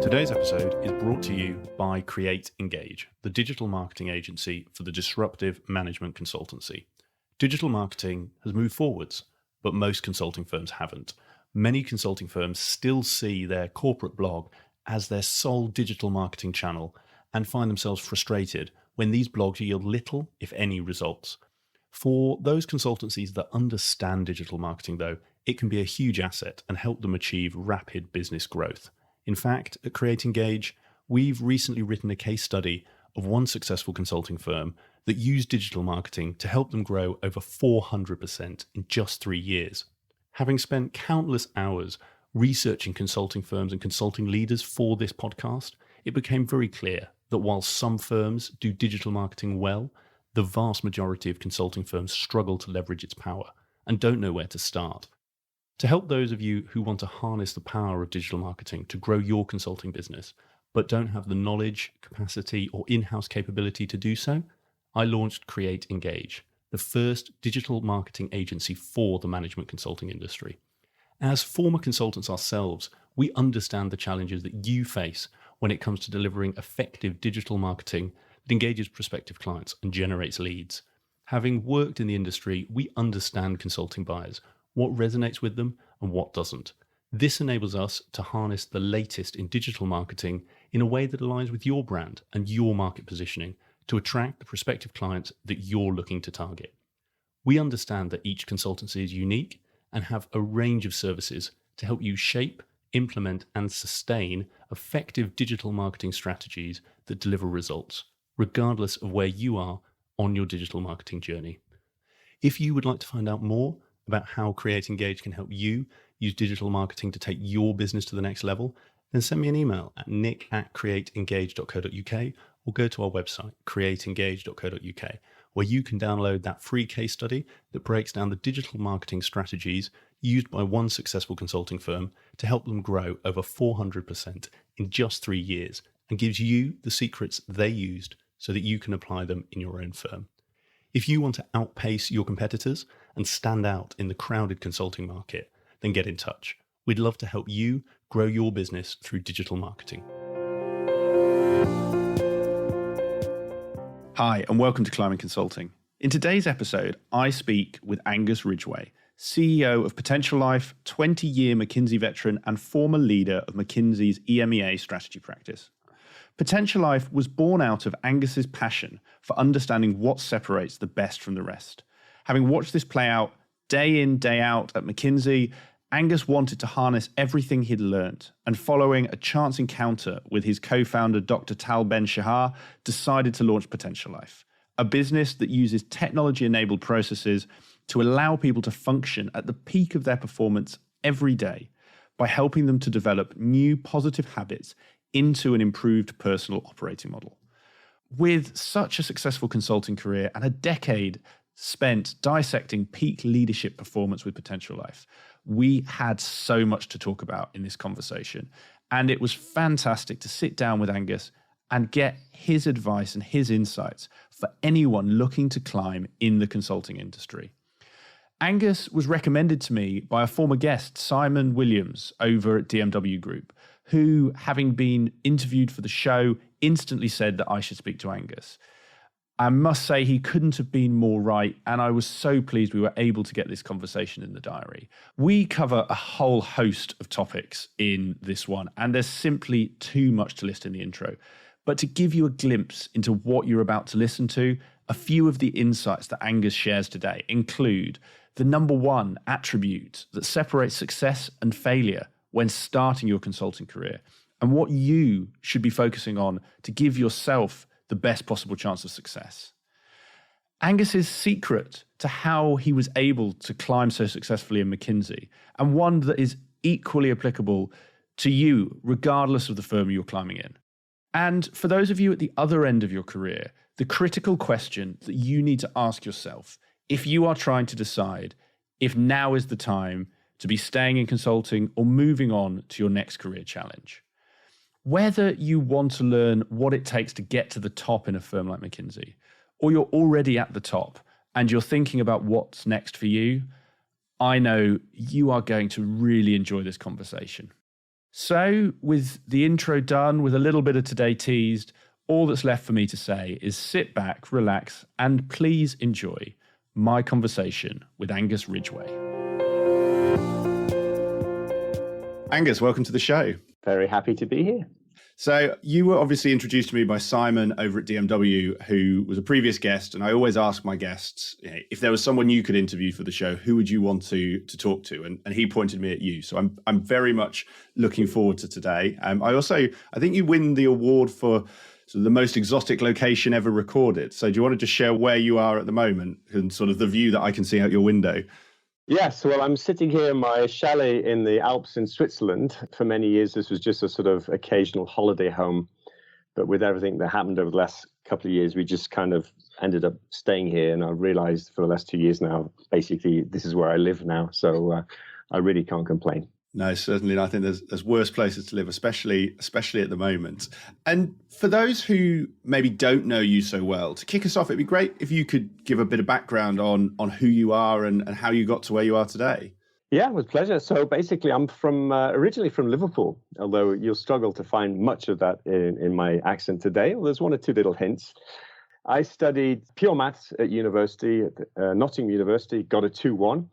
Today's episode is brought to you by Create Engage, the digital marketing agency for the disruptive management consultancy. Digital marketing has moved forwards, but most consulting firms haven't. Many consulting firms still see their corporate blog as their sole digital marketing channel and find themselves frustrated when these blogs yield little, if any, results. For those consultancies that understand digital marketing, though, it can be a huge asset and help them achieve rapid business growth. In fact, at Create Engage, we've recently written a case study of one successful consulting firm that used digital marketing to help them grow over 400% in just 3 years. Having spent countless hours researching consulting firms and consulting leaders for this podcast, it became very clear that while some firms do digital marketing well, the vast majority of consulting firms struggle to leverage its power and don't know where to start. To help those of you who want to harness the power of digital marketing to grow your consulting business, but don't have the knowledge, capacity, or in-house capability to do so, I launched Create Engage, the first digital marketing agency for the management consulting industry. As former consultants ourselves, we understand the challenges that you face when it comes to delivering effective digital marketing that engages prospective clients and generates leads. Having worked in the industry, we understand consulting buyers, what resonates with them and what doesn't. This enables us to harness the latest in digital marketing in a way that aligns with your brand and your market positioning to attract the prospective clients that you're looking to target. We understand that each consultancy is unique and have a range of services to help you shape, implement, and sustain effective digital marketing strategies that deliver results, regardless of where you are on your digital marketing journey. If you would like to find out more about how Create Engage can help you use digital marketing to take your business to the next level, then send me an email at nick@createengage.co.uk or go to our website, createengage.co.uk, where you can download that free case study that breaks down the digital marketing strategies used by one successful consulting firm to help them grow over 400% in just 3 years and gives you the secrets they used so that you can apply them in your own firm. If you want to outpace your competitors and stand out in the crowded consulting market, then get in touch. We'd love to help you grow your business through digital marketing. Hi, and welcome to Climbing Consulting. In today's episode, I speak with Angus Ridgway, CEO of Potentialife, 20-year McKinsey veteran and former leader of McKinsey's EMEA strategy practice. Potentialife was born out of Angus's passion for understanding what separates the best from the rest. Having watched this play out day in, day out at McKinsey, Angus wanted to harness everything he'd learned, and following a chance encounter with his co-founder, Dr. Tal Ben-Shahar, decided to launch Potentialife, a business that uses technology-enabled processes to allow people to function at the peak of their performance every day by helping them to develop new positive habits into an improved personal operating model. With such a successful consulting career and a decade spent dissecting peak leadership performance with Potentialife, we had so much to talk about in this conversation. And it was fantastic to sit down with Angus and get his advice and his insights for anyone looking to climb in the consulting industry. Angus was recommended to me by a former guest, Simon Williams, over at DMW Group, who, having been interviewed for the show, instantly said that I should speak to Angus. I must say he couldn't have been more right, and I was so pleased we were able to get this conversation in the diary. We cover a whole host of topics in this one, and there's simply too much to list in the intro. But to give you a glimpse into what you're about to listen to, a few of the insights that Angus shares today include the number one attribute that separates success and failure when starting your consulting career, and what you should be focusing on to give yourself the best possible chance of success. Angus's secret to how he was able to climb so successfully in McKinsey, and one that is equally applicable to you, regardless of the firm you're climbing in. And for those of you at the other end of your career, the critical question that you need to ask yourself if you are trying to decide if now is the time to be staying in consulting or moving on to your next career challenge. Whether you want to learn what it takes to get to the top in a firm like McKinsey, or you're already at the top and you're thinking about what's next for you, I know you are going to really enjoy this conversation. So, with the intro done, with a little bit of today teased, all that's left for me to say is sit back, relax, and please enjoy my conversation with Angus Ridgway. Angus, welcome to the show. Very happy to be here. So you were obviously introduced to me by Simon over at DMW, who was a previous guest. And I always ask my guests, if there was someone you could interview for the show, who would you want to talk to? And he pointed me at you. So I'm very much looking forward to today. I think you win the award for sort of the most exotic location ever recorded. So do you want to just share where you are at the moment and sort of the view that I can see out your window? Yes, well, I'm sitting here in my chalet in the Alps in Switzerland. For many years, this was just a sort of occasional holiday home. But with everything that happened over the last couple of years, we just kind of ended up staying here. And I realized for the last 2 years now, basically, this is where I live now. So I really can't complain. No, certainly. I think there's worse places to live, especially at the moment. And for those who maybe don't know you so well, to kick us off, it'd be great if you could give a bit of background on who you are and how you got to where you are today. Yeah, with pleasure. So basically, I'm from originally from Liverpool, although you'll struggle to find much of that in my accent today. Well, there's one or two little hints. I studied pure maths at university, at Nottingham University, got a 2-1.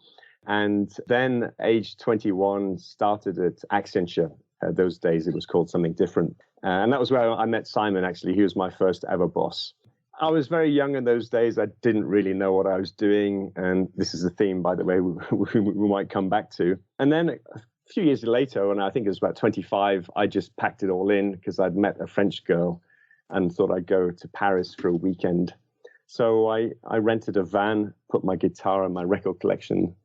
And then age 21, started at Accenture. Those days it was called something different. And that was where I met Simon, actually. He was my first ever boss. I was very young in those days. I didn't really know what I was doing. And this is a theme, by the way, we might come back to. And then a few years later, and I think it was about 25, I just packed it all in because I'd met a French girl and thought I'd go to Paris for a weekend. So I rented a van, put my guitar and my record collection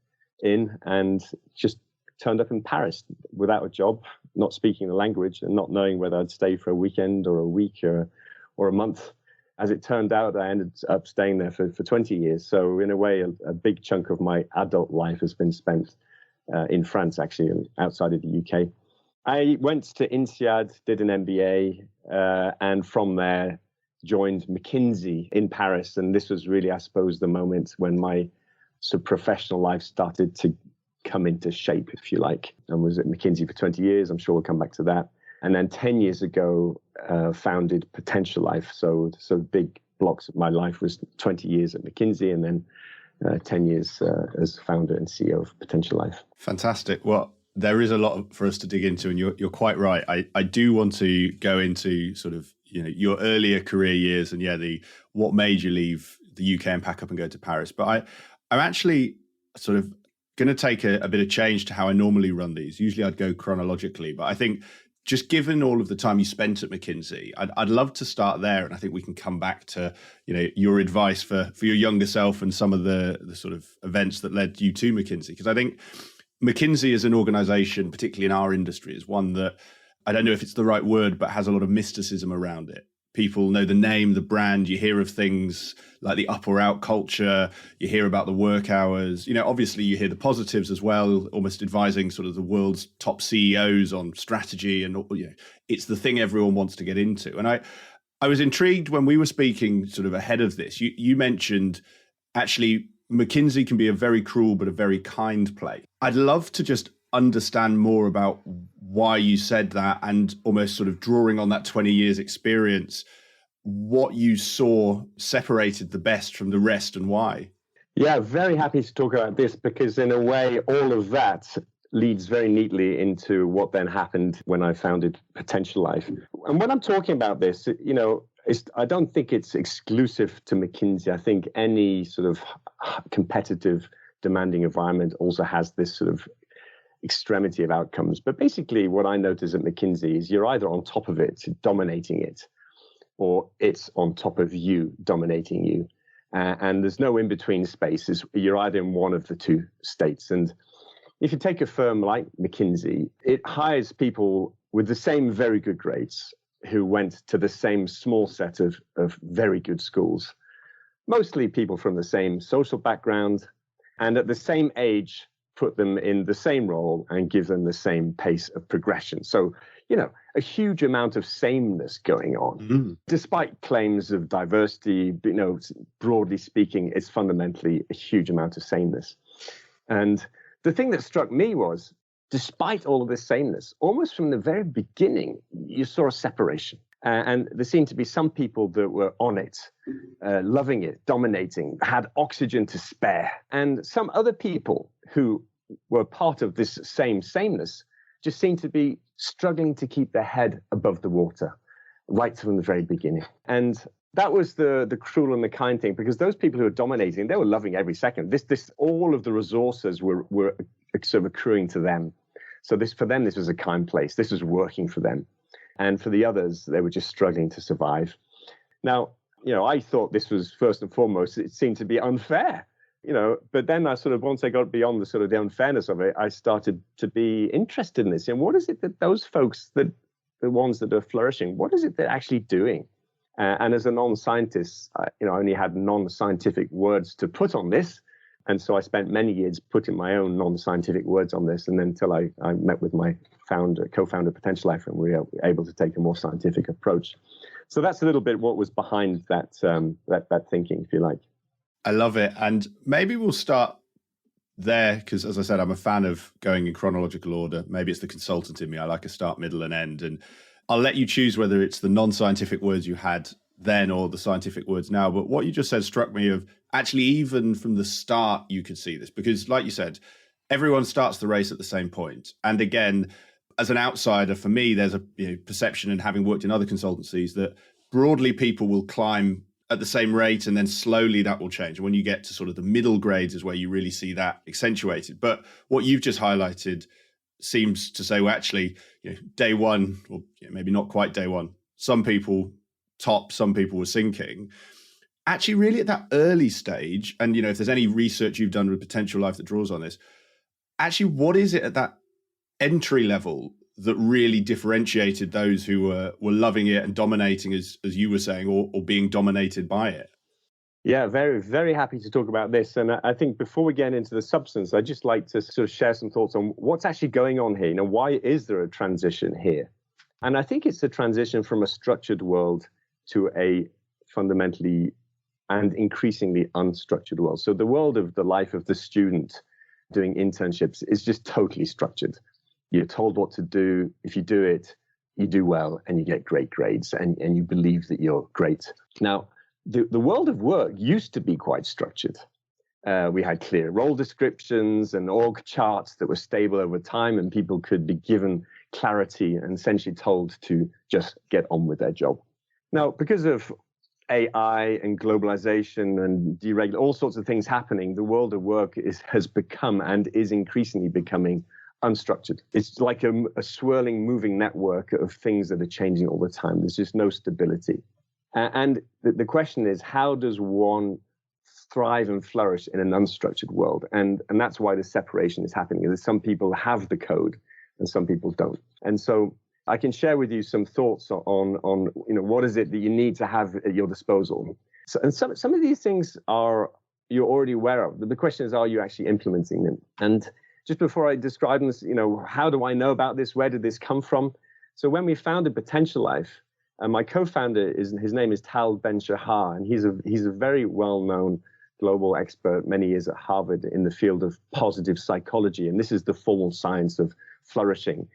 in, and just turned up in Paris without a job, not speaking the language and not knowing whether I'd stay for a weekend or a week or a month. As it turned out, I ended up staying there for 20 years. So in a way, a big chunk of my adult life has been spent in France, actually, outside of the UK. I went to INSEAD, did an MBA, and from there joined McKinsey in Paris. And this was really, I suppose, the moment when my professional life started to come into shape, if you like, and was at McKinsey for 20 years. I'm sure we'll come back to that. And then 10 years ago, founded Potentialife. So big blocks of my life was 20 years at McKinsey and then 10 years as founder and CEO of Potentialife. Fantastic. Well, there is a lot for us to dig into, and you're quite right. I do want to go into sort of your earlier career years and what made you leave the UK and pack up and go to Paris. But I'm actually sort of going to take a bit of change to how I normally run these. Usually I'd go chronologically, but I think just given all of the time you spent at McKinsey, I'd love to start there. And I think we can come back to, your advice for your younger self and some of the sort of events that led you to McKinsey. Because I think McKinsey as an organization, particularly in our industry, is one that I don't know if it's the right word, but has a lot of mysticism around it. People know the name, the brand, you hear of things like the up or out culture, you hear about the work hours, obviously you hear the positives as well, almost advising sort of the world's top CEOs on strategy, and it's the thing everyone wants to get into. And I was intrigued when we were speaking sort of ahead of this, you mentioned actually McKinsey can be a very cruel but a very kind place. I'd love to just understand more about why you said that, and almost sort of drawing on that 20 years experience, what you saw separated the best from the rest and why. Yeah, very happy to talk about this because in a way, all of that leads very neatly into what then happened when I founded Potentialife. And when I'm talking about this, I don't think it's exclusive to McKinsey. I think any sort of competitive, demanding environment also has this sort of extremity of outcomes. But basically what I notice at McKinsey is you're either on top of it, dominating it, or it's on top of you, dominating you. And there's no in-between spaces. You're either in one of the two states. And if you take a firm like McKinsey, it hires people with the same very good grades who went to the same small set of very good schools, mostly people from the same social background, and at the same age, put them in the same role and give them the same pace of progression. So, a huge amount of sameness going on, despite claims of diversity, broadly speaking, it's fundamentally a huge amount of sameness. And the thing that struck me was despite all of this sameness, almost from the very beginning, you saw a separation. And there seemed to be some people that were on it, loving it, dominating, had oxygen to spare. And some other people who were part of this sameness just seemed to be struggling to keep their head above the water right from the very beginning. And that was the cruel and the kind thing, because those people who were dominating, they were loving every second. All of the resources were sort of accruing to them. So for them, this was a kind place. This was working for them. And for the others, they were just struggling to survive. Now, I thought this was first and foremost, it seemed to be unfair, but then once I got beyond the unfairness of it, I started to be interested in this. And what is it that those folks, the ones that are flourishing, what is it they're actually doing? And as a non-scientist, I only had non-scientific words to put on this. And so I spent many years putting my own non-scientific words on this, and then until I met with my co-founder Potentialife, and we were able to take a more scientific approach. So that's a little bit what was behind that thinking, if you like. I love it. And maybe we'll start there, because as I said, I'm a fan of going in chronological order. Maybe it's the consultant in me. I like a start, middle, and end. And I'll let you choose whether it's the non-scientific words you had then or the scientific words now. But what you just said struck me of actually even from the start, you could see this, because like you said, everyone starts the race at the same point. And again, as an outsider, for me, there's a perception, and having worked in other consultancies, that broadly people will climb at the same rate and then slowly that will change. And when you get to sort of the middle grades is where you really see that accentuated. But what you've just highlighted seems to say, well, actually, day one, or maybe not quite day one, some people top, some people were sinking. Actually, really at that early stage, and if there's any research you've done with Potentialife that draws on this, actually, what is it at that entry level that really differentiated those who were loving it and dominating, as you were saying, or being dominated by it? Yeah, very, very happy to talk about this. And I think before we get into the substance, I'd just like to sort of share some thoughts on what's actually going on here. Why is there a transition here? And I think it's a transition from a structured world to a fundamentally and increasingly unstructured world. So the world of the life of the student doing internships is just totally structured. You're told what to do. If you do it, you do well and you get great grades and you believe that you're great. Now, the world of work used to be quite structured. We had clear role descriptions and org charts that were stable over time, and people could be given clarity and essentially told to just get on with their job. Now, because of AI and globalization and all sorts of things happening, the world of work has become and is increasingly becoming unstructured. It's like a swirling, moving network of things that are changing all the time. There's just no stability. And the question is, how does one thrive and flourish in an unstructured world? And that's why the separation is happening. Some people have the code and some people don't. And so I can share with you some thoughts on what is it that you need to have at your disposal. And some of these things you're already aware of. The question is, are you actually implementing them? And just before I describe this, how do I know about this? Where did this come from? So when we founded Potentialife, my co-founder his name is Tal Ben-Shahar, and he's a very well-known global expert, many years at Harvard in the field of positive psychology, and this is the formal science of flourishing.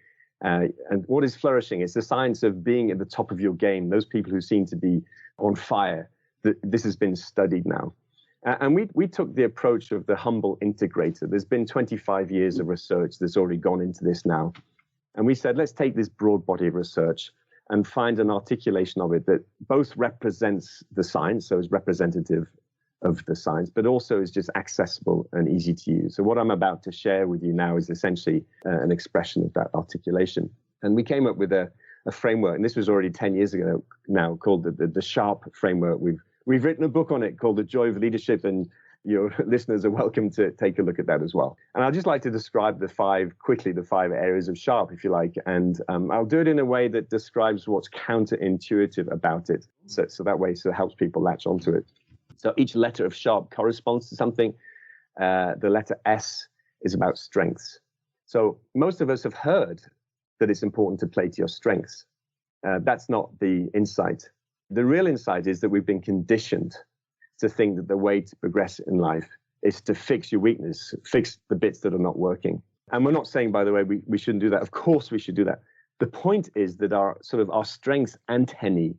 And what is flourishing? It's the science of being at the top of your game. Those people who seem to be on fire. This has been studied now. And we took the approach of the humble integrator. There's been 25 years of research that's already gone into this now. And we said, let's take this broad body of research and find an articulation of it that both represents the science, so is representative of the science, but also is just accessible and easy to use. So what I'm about to share with you now is essentially an expression of that articulation. And we came up with a framework, and this was already 10 years ago now, called the SHARP framework. We've written a book on it called The Joy of Leadership, and your listeners are welcome to take a look at that as well. And I'd just like to describe the five areas of SHARP, if you like, and I'll do it in a way that describes what's counterintuitive about it, so that way it helps people latch onto it. So each letter of SHARP corresponds to something. The letter S is about strengths. So most of us have heard that it's important to play to your strengths. That's not the insight. The real insight is that we've been conditioned to think that the way to progress in life is to fix your weakness, fix the bits that are not working. And we're not saying, by the way, we shouldn't do that. Of course we should do that. The point is that our strengths antennae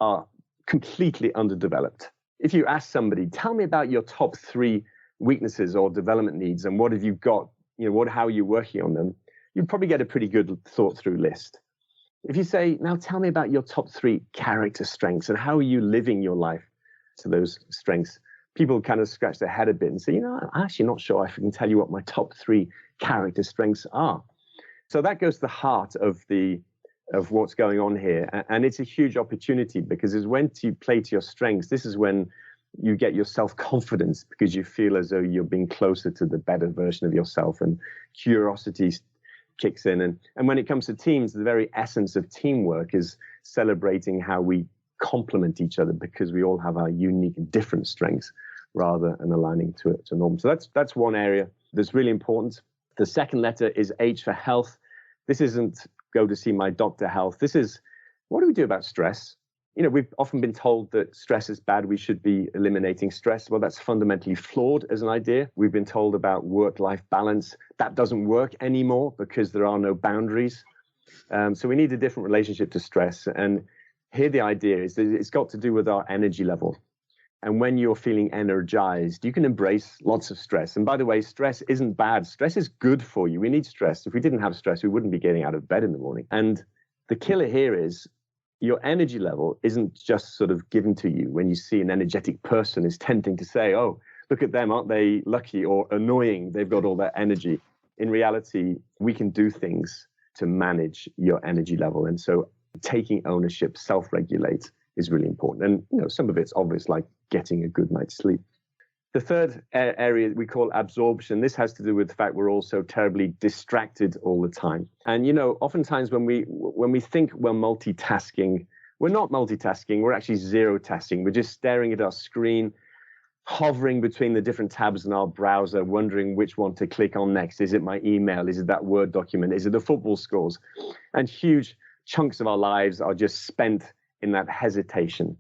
are completely underdeveloped. If you ask somebody, tell me about your top 3 weaknesses or development needs and what have you got, how are you working on them, you'd probably get a pretty good thought through list. If you say, now tell me about your top 3 character strengths and how are you living your life to those strengths, people kind of scratch their head a bit and say, I'm actually not sure if I can tell you what my top 3 character strengths are. So that goes to the heart of what's going on here. And it's a huge opportunity because it's when you play to your strengths, this is when you get your self-confidence because you feel as though you're being closer to the better version of yourself and curiosity kicks in. And when it comes to teams, the very essence of teamwork is celebrating how we complement each other because we all have our unique and different strengths rather than aligning to norm. So that's one area that's really important. The second letter is H for health. This isn't go to see my doctor health. This is, what do we do about stress? We've often been told that stress is bad. We should be eliminating stress. Well, that's fundamentally flawed as an idea. We've been told about work-life balance. That doesn't work anymore because there are no boundaries. So we need a different relationship to stress. And here the idea is that it's got to do with our energy level. And when you're feeling energized, you can embrace lots of stress. And by the way, stress isn't bad. Stress is good for you. We need stress. If we didn't have stress, we wouldn't be getting out of bed in the morning. And the killer here is your energy level isn't just sort of given to you when you see an energetic person. It's tempting to say, oh, look at them, aren't they lucky or annoying? They've got all that energy. In reality, we can do things to manage your energy level. And so taking ownership, self-regulate is really important. And some of it's obvious, like getting a good night's sleep. The third area we call absorption. This has to do with the fact we're all so terribly distracted all the time. And oftentimes when we think we're multitasking, we're not multitasking. We're actually zero-tasking. We're just staring at our screen, hovering between the different tabs in our browser, wondering which one to click on next. Is it my email? Is it that Word document? Is it the football scores? And huge chunks of our lives are just spent in that hesitation.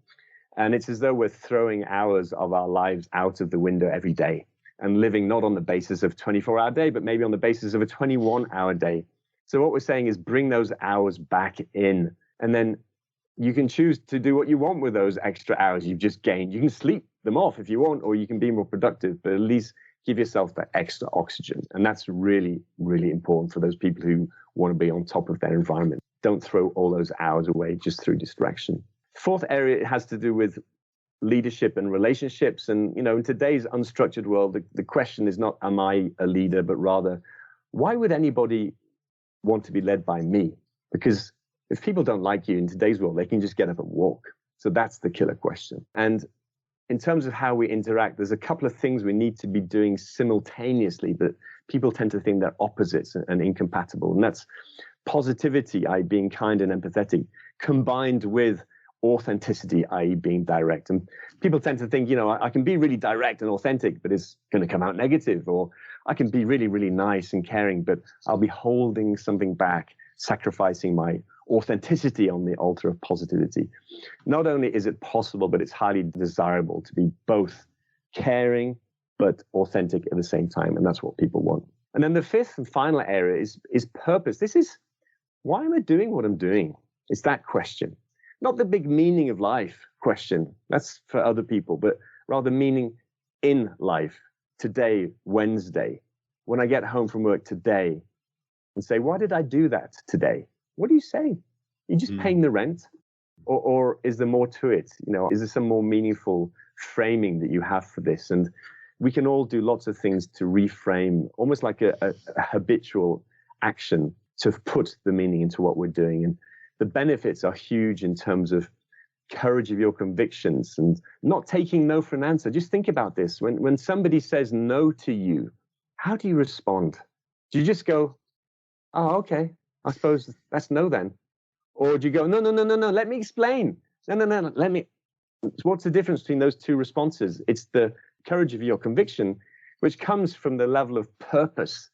And it's as though we're throwing hours of our lives out of the window every day and living not on the basis of a 24-hour day, but maybe on the basis of a 21-hour day. So what we're saying is bring those hours back in, and then you can choose to do what you want with those extra hours you've just gained. You can sleep them off if you want, or you can be more productive, but at least give yourself that extra oxygen. And that's really, really important for those people who want to be on top of their environment. Don't throw all those hours away just through distraction. Fourth area, it has to do with leadership and relationships. And, in today's unstructured world, the question is not, am I a leader, but rather, why would anybody want to be led by me? Because if people don't like you in today's world, they can just get up and walk. So that's the killer question. And in terms of how we interact, there's a couple of things we need to be doing simultaneously, but people tend to think they're opposites and incompatible. And that's positivity, i.e. being kind and empathetic, combined with authenticity, i.e. being direct. And people tend to think, I can be really direct and authentic, but it's going to come out negative. Or I can be really, really nice and caring, but I'll be holding something back, sacrificing my authenticity on the altar of positivity. Not only is it possible, but it's highly desirable to be both caring but authentic at the same time. And that's what people want. And then the fifth and final area is purpose. This is, why am I doing what I'm doing? It's that question. Not the big meaning of life question. That's for other people, but rather meaning in life. Today, Wednesday, when I get home from work today and say, why did I do that today? What are you saying? You're just paying the rent? Or is there more to it? Is there some more meaningful framing that you have for this? And we can all do lots of things to reframe, almost like a habitual action to put the meaning into what we're doing. And the benefits are huge in terms of courage of your convictions and not taking no for an answer. Just think about this. When somebody says no to you, how do you respond? Do you just go, oh, okay, I suppose that's no then? Or do you go, no, let me explain. No, let me. What's the difference between those two responses? It's the courage of your conviction, which comes from the level of purpose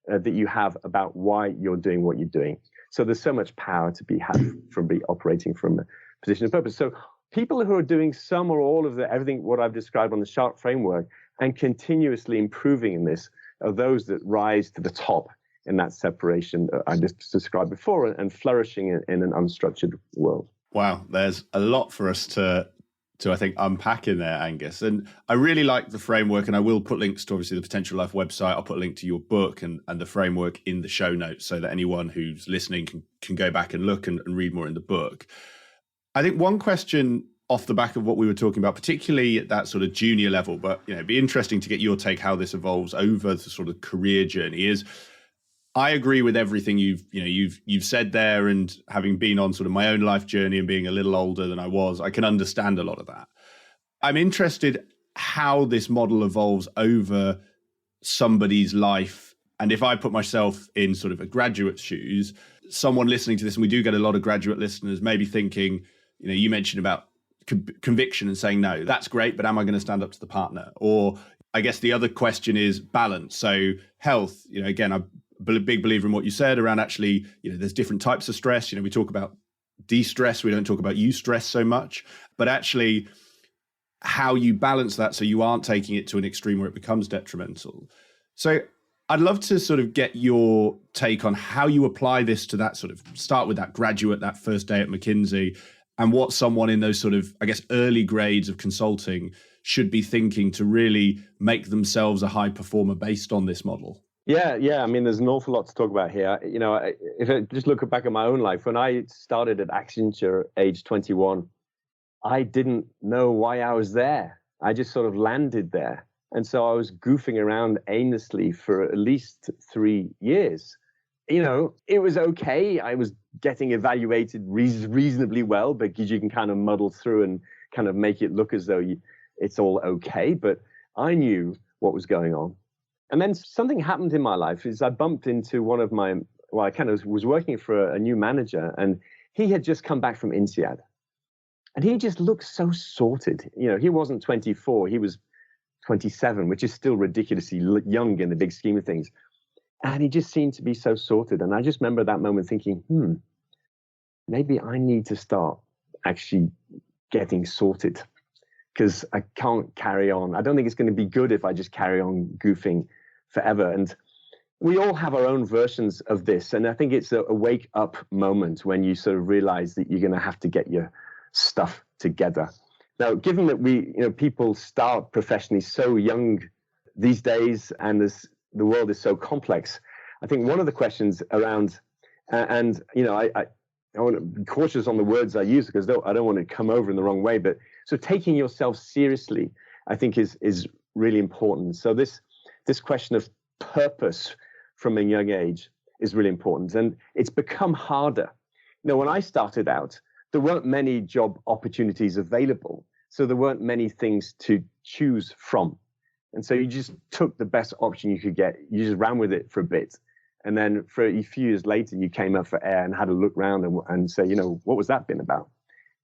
that you have about why you're doing what you're doing. So there's so much power to be had from operating from a position of purpose. So people who are doing some or all of everything what I've described on the SHARP framework and continuously improving in this are those that rise to the top in that separation I just described before and flourishing in an unstructured world. Wow, there's a lot for us to I think unpack in there, Angus. And I really like the framework, and I will put links to obviously the Potentialife website. I'll put a link to your book and the framework in the show notes so that anyone who's listening can go back and look and read more in the book. I think one question off the back of what we were talking about, particularly at that sort of junior level, but it'd be interesting to get your take how this evolves over the sort of career journey, is I agree with everything you've said there, and having been on sort of my own life journey and being a little older than I was, I can understand a lot of that. I'm interested how this model evolves over somebody's life. And if I put myself in sort of a graduate's shoes, someone listening to this, and we do get a lot of graduate listeners, maybe thinking, you mentioned about conviction and saying, no, that's great, but am I going to stand up to the partner? Or I guess the other question is balance. So health, again, I'm a big believer in what you said around actually, there's different types of stress. We talk about de-stress. We don't talk about eustress so much, but actually how you balance that so you aren't taking it to an extreme where it becomes detrimental. So I'd love to sort of get your take on how you apply this to that sort of start with that graduate, that first day at McKinsey, and what someone in those sort of, I guess, early grades of consulting should be thinking to really make themselves a high performer based on this model. Yeah. I mean, there's an awful lot to talk about here. If I just look back at my own life, when I started at Accenture, age 21, I didn't know why I was there. I just sort of landed there. And so I was goofing around aimlessly for at least 3 years. It was okay. I was getting evaluated reasonably well because you can kind of muddle through and kind of make it look as though it's all okay. But I knew what was going on. And then something happened in my life is I bumped into I kind of was working for a new manager, and he had just come back from INSEAD. And he just looked so sorted. He wasn't 24, he was 27, which is still ridiculously young in the big scheme of things. And he just seemed to be so sorted. And I just remember that moment thinking, maybe I need to start actually getting sorted, because I can't carry on. I don't think it's going to be good if I just carry on goofing forever. And we all have our own versions of this. And I think it's a wake up moment when you sort of realize that you're going to have to get your stuff together. Now, given that people start professionally so young these days, and the world is so complex, I think one of the questions around, I want to be cautious on the words I use because I don't want to come over in the wrong way, but so taking yourself seriously, I think is really important. So this question of purpose from a young age is really important, and it's become harder. When I started out, there weren't many job opportunities available, so there weren't many things to choose from. And so you just took the best option you could get. You just ran with it for a bit. And then for a few years later, you came up for air and had a look around and say, what was that been about?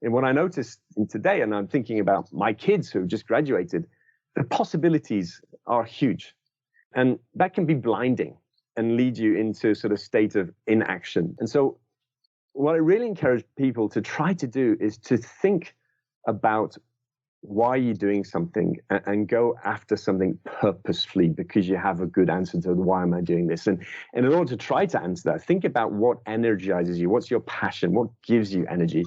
And what I noticed today, and I'm thinking about my kids who have just graduated, the possibilities are huge. And that can be blinding and lead you into sort of state of inaction. And so what I really encourage people to try to do is to think about why you're doing something and go after something purposefully because you have a good answer to why am I doing this. And in order to try to answer that, think about what energizes you, what's your passion, what gives you energy,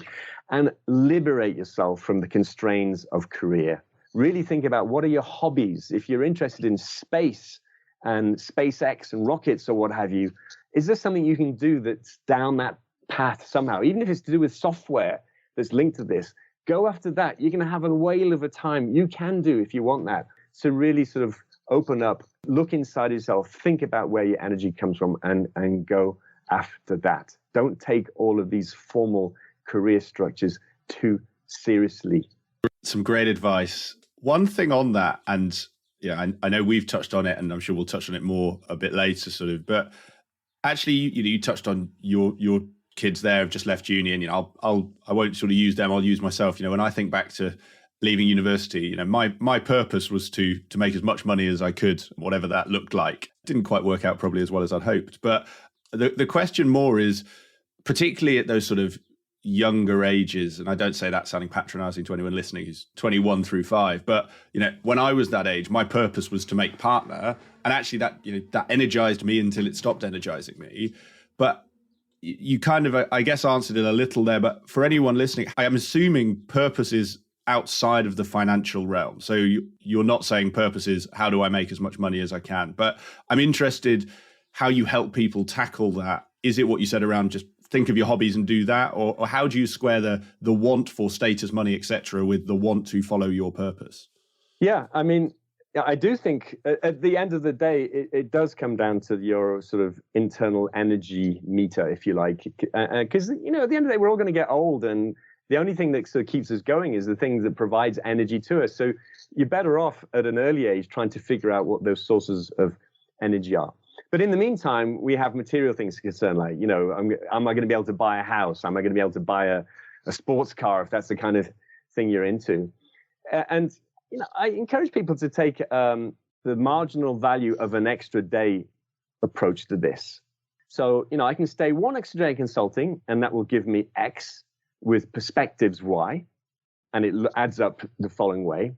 and liberate yourself from the constraints of career. Really think about what are your hobbies. If you're interested in space and SpaceX and rockets or what have you, is there something you can do that's down that path somehow, even if it's to do with software that's linked to this? Go after that. You're going to have a whale of a time. You can do if you want that. So really sort of open up, look inside yourself, think about where your energy comes from and go after that. Don't take all of these formal career structures too seriously. Some great advice. One thing on that, and I know we've touched on it, and I'm sure we'll touch on it more a bit later, sort of, but actually, you touched on your kids there have just left uni, and I won't sort of use them. I'll use myself. When I think back to leaving university, my purpose was to make as much money as I could, whatever that looked like. Didn't quite work out probably as well as I'd hoped. But the question more is, particularly at those sort of younger ages, and I don't say that sounding patronizing to anyone listening who's 21 through 5, but when I was that age, my purpose was to make partner, And actually that energized me until it stopped energizing me. But you kind of, I guess, answered it a little there. But for anyone listening, I am assuming purpose is outside of the financial realm. So you're not saying purpose is how do I make as much money as I can? But I'm interested how you help people tackle that. Is it what you said around just think of your hobbies and do that? Or how do you square the want for status, money, etc., with the want to follow your purpose? Yeah, I mean, I do think at the end of the day, it does come down to your sort of internal energy meter, if you like. Because, at the end of the day, we're all going to get old. And the only thing that sort of keeps us going is the thing that provides energy to us. So you're better off at an early age trying to figure out what those sources of energy are. But in the meantime, we have material things to concern, like, am I going to be able to buy a house? Am I going to be able to buy a sports car if that's the kind of thing you're into? And I encourage people to take the marginal value of an extra day approach to this. So, I can stay one extra day consulting, and that will give me X with perspectives Y, and it adds up the following way.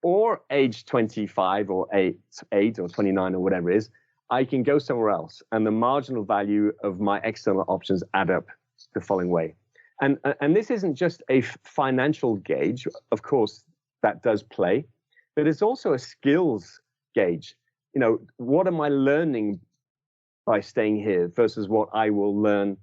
Or age 25 or 8 or 29 or whatever it is, I can go somewhere else, and the marginal value of my external options add up the following way. And this isn't just a financial gauge. Of course, that does play, but it's also a skills gauge. What am I learning by staying here versus what I will learn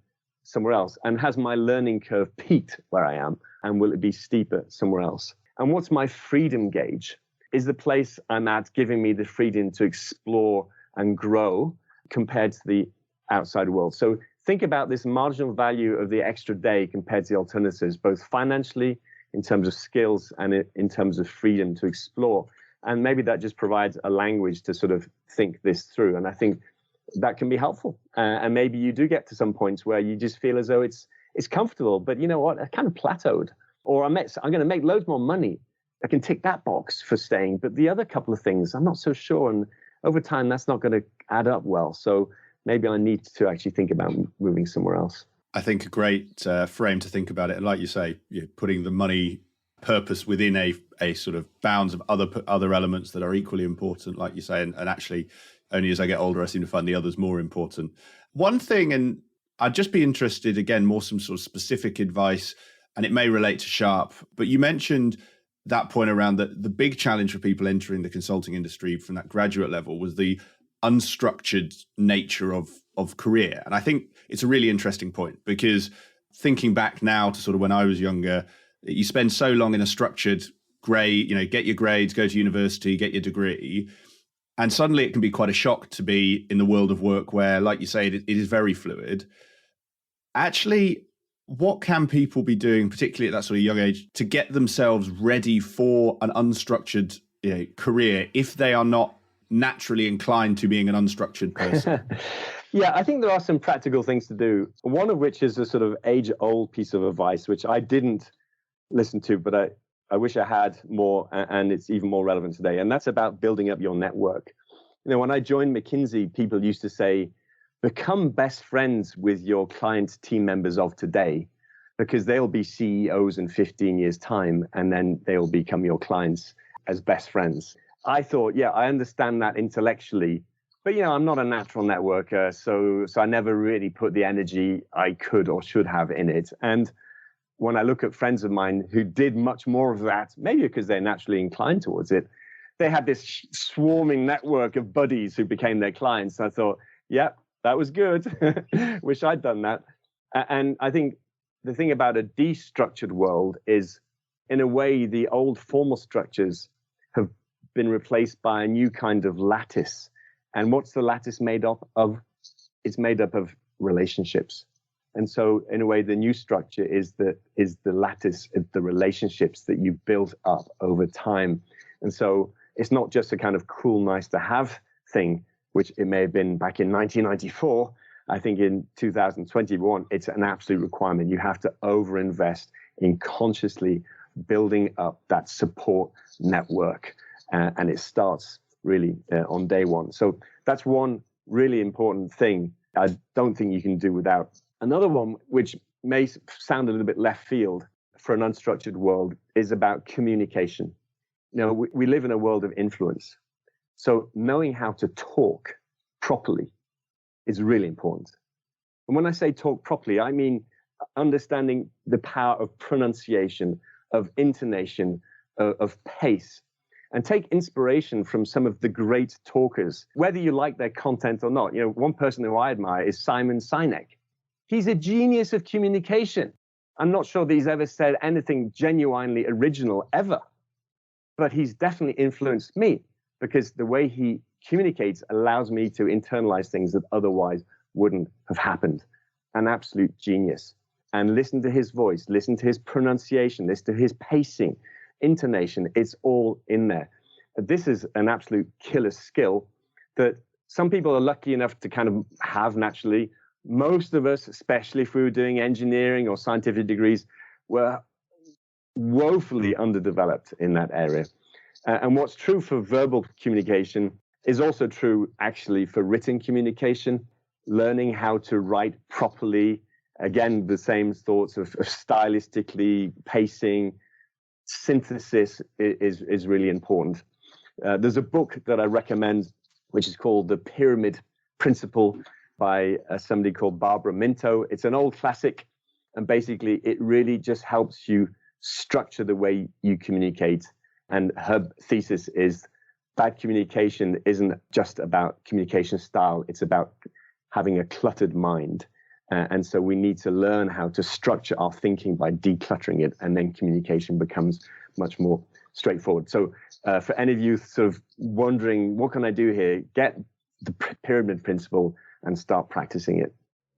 somewhere else? And has my learning curve peaked where I am, and will it be steeper somewhere else? And what's my freedom gauge? Is the place I'm at giving me the freedom to explore and grow compared to the outside world? So think about this marginal value of the extra day compared to the alternatives, both financially, in terms of skills, and in terms of freedom to explore. And maybe that just provides a language to sort of think this through. And I think that can be helpful. And maybe you do get to some points where you just feel as though it's comfortable, but you know what, I kind of plateaued. Or I'm going to make loads more money. I can tick that box for staying. But the other couple of things, I'm not so sure. And over time, that's not going to add up well. So maybe I need to actually think about moving somewhere else. I think a great frame to think about it. And like you say, putting the money purpose within a sort of bounds of other elements that are equally important, like you say, and actually only as I get older, I seem to find the others more important. One thing, and I'd just be interested, again, more some sort of specific advice, and it may relate to Sharp, but you mentioned that point around that the big challenge for people entering the consulting industry from that graduate level was the unstructured nature of career. And I think it's a really interesting point, because thinking back now to sort of when I was younger, you spend so long in a structured grade, get your grades, go to university, get your degree. And suddenly it can be quite a shock to be in the world of work where, like you say, it is very fluid. Actually, what can people be doing, particularly at that sort of young age, to get themselves ready for an unstructured career if they are not naturally inclined to being an unstructured person? Yeah, I think there are some practical things to do. One of which is a sort of age-old piece of advice, which I didn't listen to, but I wish I had more, and it's even more relevant today. And that's about building up your network. When I joined McKinsey, people used to say, become best friends with your client team members of today, because they'll be CEOs in 15 years' time, and then they'll become your clients as best friends. I thought, yeah, I understand that intellectually, but I'm not a natural networker, so I never really put the energy I could or should have in it. And when I look at friends of mine who did much more of that, maybe because they're naturally inclined towards it, they had this swarming network of buddies who became their clients. And I thought, yeah, that was good. Wish I'd done that. And I think the thing about a destructured world is, in a way, the old formal structures have been replaced by a new kind of lattice. And what's the lattice made up of? It's made up of relationships. And so, in a way, the new structure is the lattice of the relationships that you've built up over time. And so, it's not just a kind of cool, nice to have thing, which it may have been back in 1994. I think in 2021, it's an absolute requirement. You have to overinvest in consciously building up that support network. And it starts really on day one. So that's one really important thing I don't think you can do without. Another one, which may sound a little bit left field for an unstructured world, is about communication. We live in a world of influence. So knowing how to talk properly is really important. And when I say talk properly, I mean understanding the power of pronunciation, of intonation, of pace, and take inspiration from some of the great talkers, whether you like their content or not. One person who I admire is Simon Sinek. He's a genius of communication. I'm not sure that he's ever said anything genuinely original ever, but he's definitely influenced me because the way he communicates allows me to internalize things that otherwise wouldn't have happened. An absolute genius. And listen to his voice, listen to his pronunciation, listen to his pacing, intonation. It's all in there. This is an absolute killer skill that some people are lucky enough to kind of have naturally. Most of us, especially if we were doing engineering or scientific degrees, were woefully underdeveloped in that area. And what's true for verbal communication is also true actually for written communication, learning how to write properly. Again, the same thoughts of stylistically, pacing, synthesis is really important. There's a book that I recommend, which is called The Pyramid Principle by somebody called Barbara Minto. It's an old classic, and basically it really just helps you structure the way you communicate. And her thesis is bad communication isn't just about communication style, it's about having a cluttered mind. And so we need to learn how to structure our thinking by decluttering it, and then communication becomes much more straightforward. So for any of you sort of wondering, what can I do here? Get the pyramid principle and start practicing it.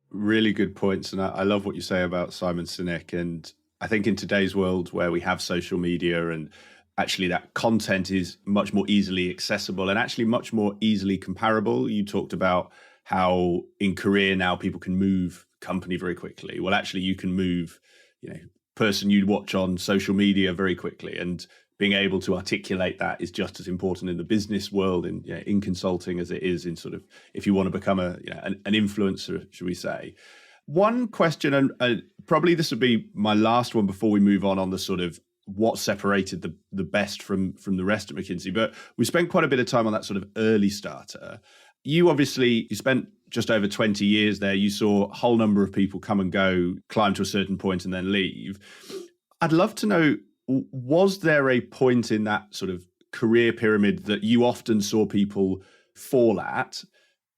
Really good points. And I love what you say about Simon Sinek. And I think in today's world where we have social media and actually that content is much more easily accessible and actually much more easily comparable. You talked about how in Korea now people can move company very quickly. Well, actually you can move, person you'd watch on social media very quickly. And being able to articulate that is just as important in the business world, in consulting, as it is in sort of, if you want to become an influencer, should we say. One question, and probably this would be my last one before we move on the sort of what separated the best from the rest of McKinsey, but we spent quite a bit of time on that sort of early starter. You spent just over 20 years there. You saw a whole number of people come and go, climb to a certain point and then leave. I'd love to know, was there a point in that sort of career pyramid that you often saw people fall at?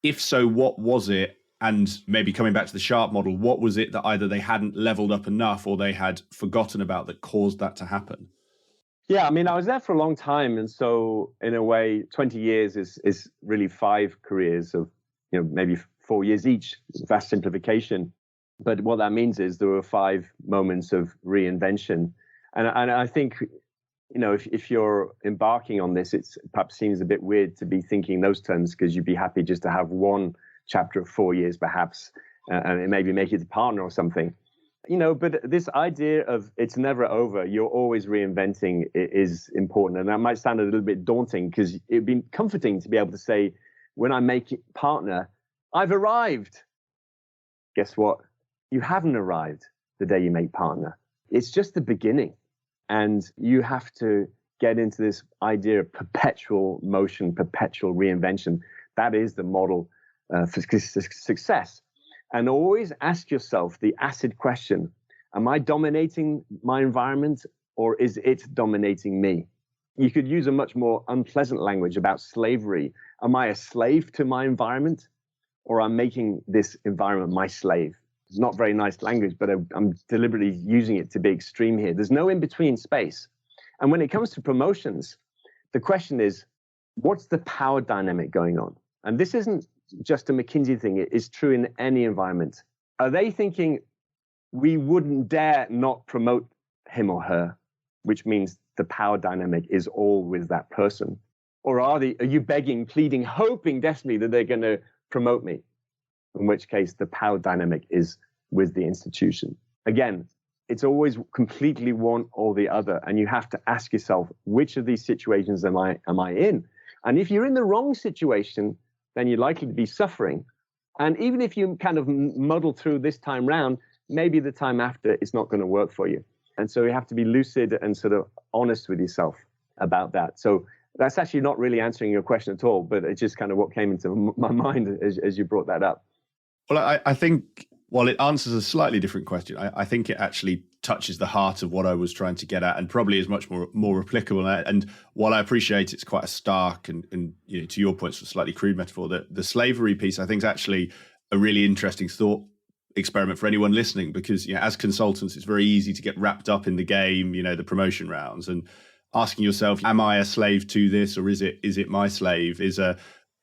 If so, what was it? And maybe coming back to the Sharp model, what was it that either they hadn't leveled up enough or they had forgotten about that caused that to happen? Yeah, I mean, I was there for a long time. And so in a way, 20 years is really 5 careers of, maybe 4 years each, vast simplification. But what that means is there were 5 moments of reinvention. And I think, if you're embarking on this, it perhaps seems a bit weird to be thinking those terms, because you'd be happy just to have one chapter of 4 years, perhaps, and maybe make it a partner or something. But this idea of it's never over, you're always reinventing, is important. And that might sound a little bit daunting, because it'd be comforting to be able to say, when I make it partner, I've arrived. Guess what? You haven't arrived the day you make partner. It's just the beginning. And you have to get into this idea of perpetual motion, perpetual reinvention. That is the model for success. And always ask yourself the acid question: am I dominating my environment, or is it dominating me? You could use a much more unpleasant language about slavery. Am I a slave to my environment, or I'm making this environment my slave? It's not very nice language, but I'm deliberately using it to be extreme here. There's no in-between space. And when it comes to promotions, the question is, what's the power dynamic going on? And this isn't just a McKinsey thing. It is true in any environment. Are they thinking we wouldn't dare not promote him or her, which means the power dynamic is all with that person? Or are you begging, pleading, hoping desperately that they're going to promote me? In which case the power dynamic is with the institution. Again, it's always completely one or the other. And you have to ask yourself, which of these situations am I in? And if you're in the wrong situation, then you're likely to be suffering. And even if you kind of muddle through this time round, maybe the time after it's not going to work for you. And so you have to be lucid and sort of honest with yourself about that. So that's actually not really answering your question at all, but it's just kind of what came into my mind as you brought that up. Well, I think while it answers a slightly different question, I think it actually touches the heart of what I was trying to get at, and probably is much more applicable. And while I appreciate it's quite a stark and to your point, slightly crude metaphor, that the slavery piece I think is actually a really interesting thought experiment for anyone listening, because as consultants, it's very easy to get wrapped up in the game, the promotion rounds, and asking yourself, am I a slave to this, or is it my slave, is I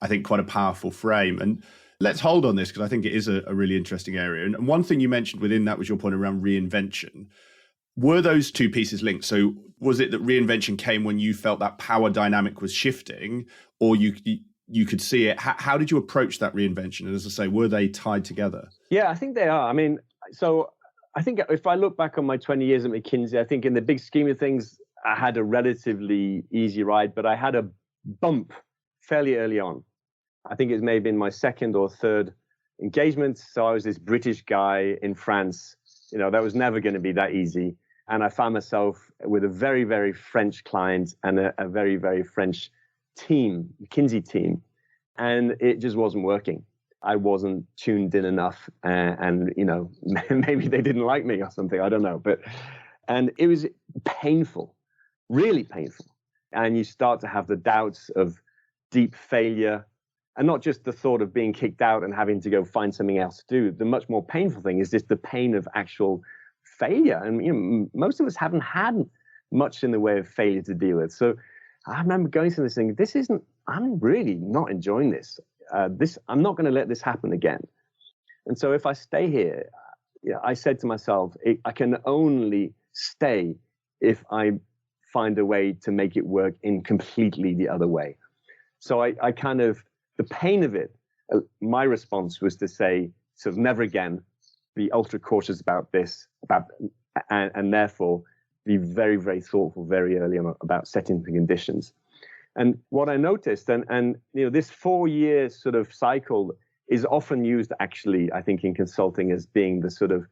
think quite a powerful frame. And let's hold on this, because I think it is a really interesting area. And one thing you mentioned within that was your point around reinvention. Were those two pieces linked? So was it that reinvention came when you felt that power dynamic was shifting, or you could see it? How did you approach that reinvention? And as I say, were they tied together? Yeah, I think they are. I mean, so I think if I look back on my 20 years at McKinsey, I think in the big scheme of things, I had a relatively easy ride, but I had a bump fairly early on. I think it may have been my second or third engagement. So I was this British guy in France. That was never going to be that easy. And I found myself with a very, very French client and a very, very French team, McKinsey team. And it just wasn't working. I wasn't tuned in enough. And maybe they didn't like me or something. I don't know. And it was painful, really painful. And you start to have the doubts of deep failure. And not just the thought of being kicked out and having to go find something else to do. The much more painful thing is just the pain of actual failure. And most of us haven't had much in the way of failure to deal with. So I remember going to this thing, I'm really not enjoying this. I'm not going to let this happen again. And so if I stay here, I said to myself, I can only stay if I find a way to make it work in completely the other way. So I kind of, the pain of it, my response was to say, sort of never again, be ultra cautious about this, and therefore be very, very thoughtful very early on about setting the conditions. And what I noticed, and this 4-year sort of cycle is often used actually, I think, in consulting as being the sort of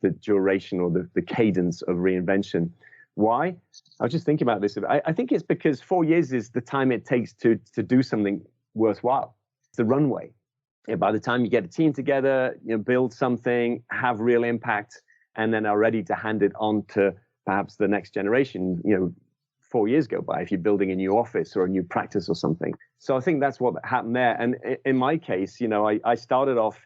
the duration or the cadence of reinvention. Why? I was just thinking about this. I think it's because 4 years is the time it takes to do something worthwhile. It's the runway. By the time you get a team together, build something, have real impact, and then are ready to hand it on to perhaps the next generation, 4 years go by if you're building a new office or a new practice or something. So I think that's what happened there. And in my case, I started off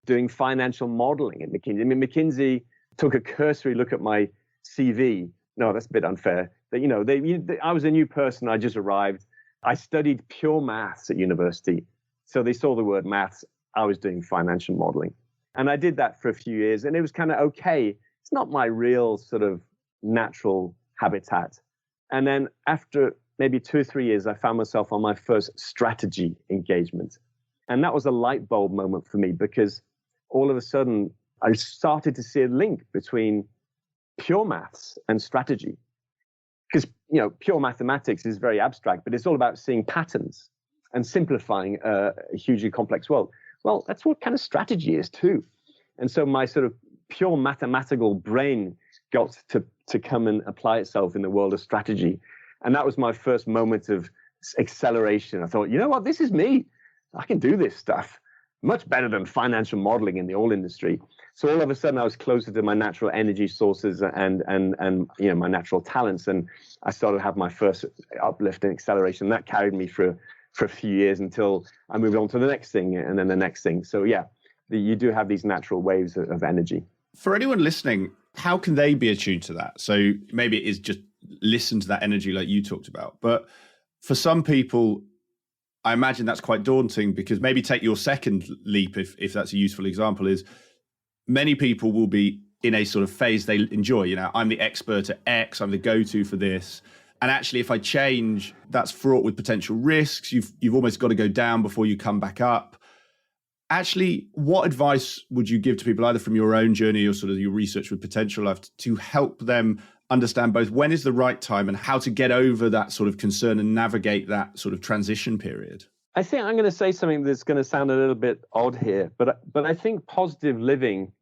doing financial modeling at McKinsey. I mean, McKinsey took a cursory look at my CV. No, that's a bit unfair. I was a new person. I just arrived. I studied pure maths at university. So they saw the word maths. I was doing financial modeling. And I did that for a few years. And it was kind of okay. It's not my real sort of natural habitat. And then after maybe 2 or 3 years, I found myself on my first strategy engagement. And that was a light bulb moment for me, because all of a sudden I started to see a link between pure maths and strategy. Because, pure mathematics is very abstract, but it's all about seeing patterns and simplifying a hugely complex world. Well, that's what kind of strategy is too. And so my sort of pure mathematical brain got to come and apply itself in the world of strategy. And that was my first moment of acceleration. I thought, you know what, this is me. I can do this stuff much better than financial modeling in the oil industry. So all of a sudden I was closer to my natural energy sources and my natural talents. And I started to have my first uplift and acceleration. That carried me for a few years until I moved on to the next thing and then the next thing. So yeah, you do have these natural waves of energy. For anyone listening, how can they be attuned to that? So maybe it is just listen to that energy like you talked about. But for some people, I imagine that's quite daunting, because maybe take your second leap, if that's a useful example, is many people will be in a sort of phase they enjoy. I'm the expert at X, I'm the go-to for this. And actually, if I change, that's fraught with potential risks. You've almost got to go down before you come back up. Actually, what advice would you give to people, either from your own journey or sort of your research with Potentialife, to help them understand both when is the right time and how to get over that sort of concern and navigate that sort of transition period? I think I'm going to say something that's going to sound a little bit odd here, but I think positive living,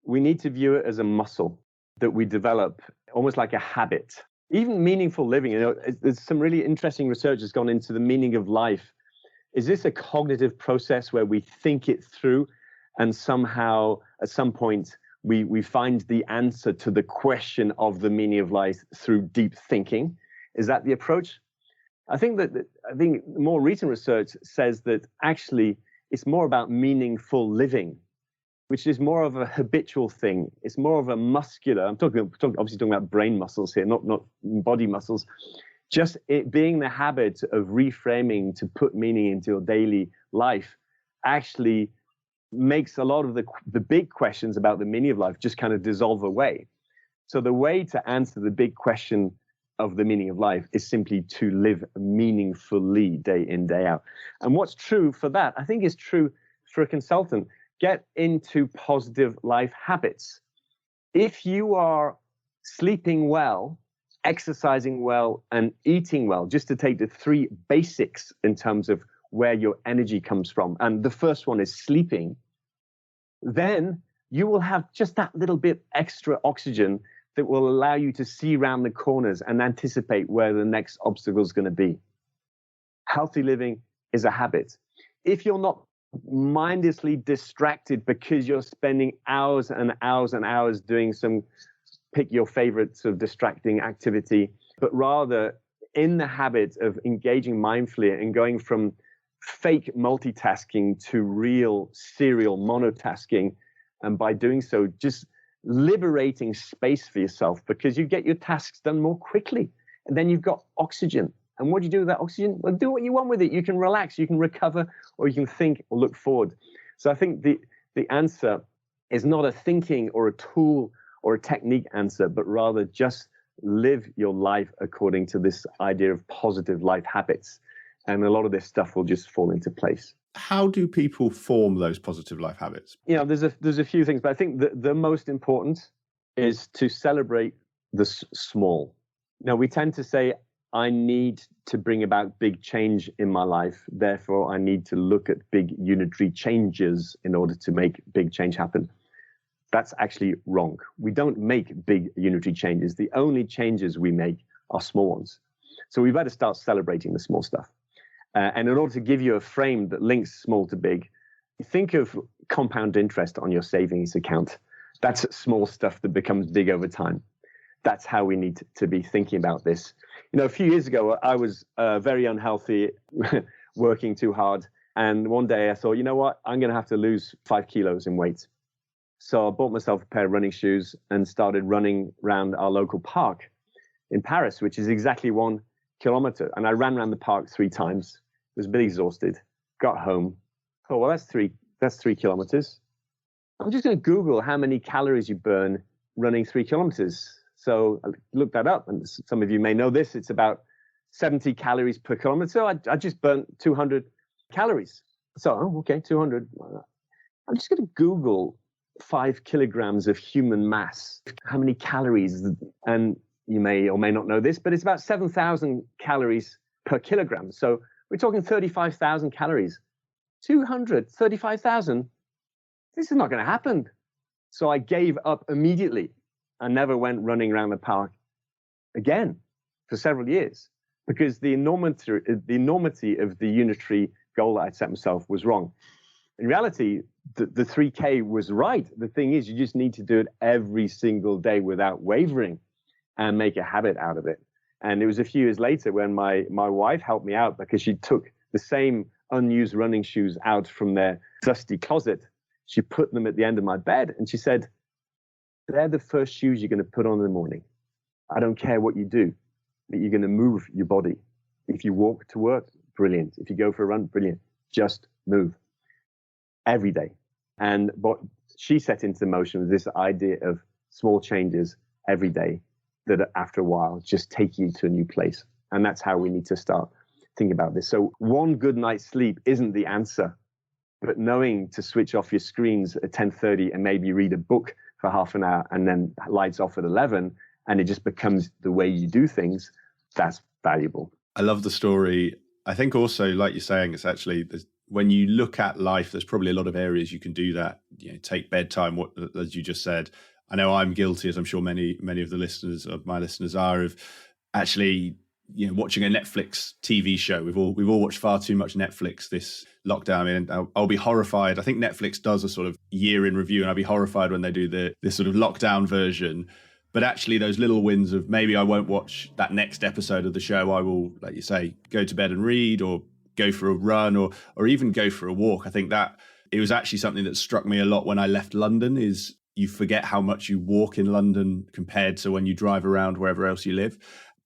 we need to view it as a muscle that we develop, almost like a habit. Even meaningful living, there's some really interesting research that's gone into the meaning of life. Is this a cognitive process where we think it through and somehow at some point we find the answer to the question of the meaning of life through deep thinking? Is that the approach? I think more recent research says that actually it's more about meaningful living, which is more of a habitual thing. It's more of a muscular. I'm obviously talking about brain muscles here, not body muscles. Just it being the habit of reframing to put meaning into your daily life actually makes a lot of the big questions about the meaning of life just kind of dissolve away. So the way to answer the big question of the meaning of life is simply to live meaningfully day in, day out. And what's true for that, I think is true for a consultant. Get into positive life habits. If you are sleeping well, exercising well, and eating well, just to take the three basics in terms of where your energy comes from, and the first one is sleeping, then you will have just that little bit extra oxygen that will allow you to see around the corners and anticipate where the next obstacle is going to be. Healthy living is a habit. If you're not mindlessly distracted because you're spending hours and hours and hours doing pick your favorite sort of distracting activity, but rather in the habit of engaging mindfully and going from fake multitasking to real serial monotasking, and by doing so, just liberating space for yourself, because you get your tasks done more quickly, and then you've got oxygen. And what do you do with that oxygen? Well, do what you want with it. You can relax, you can recover, or you can think or look forward. So I think the answer is not a thinking or a tool or a technique answer, but rather just live your life according to this idea of positive life habits. And a lot of this stuff will just fall into place. How do people form those positive life habits? There's a few things, but I think the most important is to celebrate the small. Now, we tend to say, I need to bring about big change in my life. Therefore, I need to look at big unitary changes in order to make big change happen. That's actually wrong. We don't make big unitary changes. The only changes we make are small ones. So we better start celebrating the small stuff. And in order to give you a frame that links small to big, think of compound interest on your savings account. That's small stuff that becomes big over time. That's how we need to be thinking about this. A few years ago, I was very unhealthy, working too hard. And one day I thought, you know what? I'm going to have to lose 5 kilos in weight. So I bought myself a pair of running shoes and started running around our local park in Paris, which is exactly 1 kilometer. And I ran around the park 3 times. Was a bit exhausted, got home. Oh, well, that's 3 kilometers. I'm just going to Google how many calories you burn running 3 kilometers. So I looked that up, and some of you may know this. It's about 70 calories per kilometer. I just burnt 200 calories. So, okay, 200. I'm just going to Google 5 kilograms of human mass. How many calories? And you may or may not know this, but it's about 7,000 calories per kilogram. So we're talking 35,000 calories. 235,000. This is not going to happen. So I gave up immediately. I never went running around the park again for several years, because the enormity of the unitary goal that I'd set myself was wrong. In reality, the 3K was right. The thing is, you just need to do it every single day without wavering and make a habit out of it. And it was a few years later when my wife helped me out, because she took the same unused running shoes out from their dusty closet. She put them at the end of my bed, and she said, they're the first shoes you're going to put on in the morning. I don't care what you do, but you're going to move your body. If you walk to work, brilliant. If you go for a run, brilliant. Just move every day. And what she set into motion was this idea of small changes every day that after a while just take you to a new place. And that's how we need to start thinking about this. So one good night's sleep isn't the answer, but knowing to switch off your screens at 10:30 and maybe read a book for half an hour and then lights off at 11, and it just becomes the way you do things, that's valuable. I love the story. I think also, like you're saying, it's actually, when you look at life, there's probably a lot of areas you can do that. Take bedtime, as you just said. I know I'm guilty, as I'm sure many of the listeners of my listeners are, of actually, watching a Netflix TV show. We've all watched far too much Netflix this lockdown. I mean, I'll be horrified. I think Netflix does a sort of year in review, and I'll be horrified when they do this sort of lockdown version. But actually, those little wins of maybe I won't watch that next episode of the show. I will, like you say, go to bed and read, or go for a run, or even go for a walk. I think that it was actually something that struck me a lot when I left London. Is you forget how much you walk in London compared to when you drive around wherever else you live.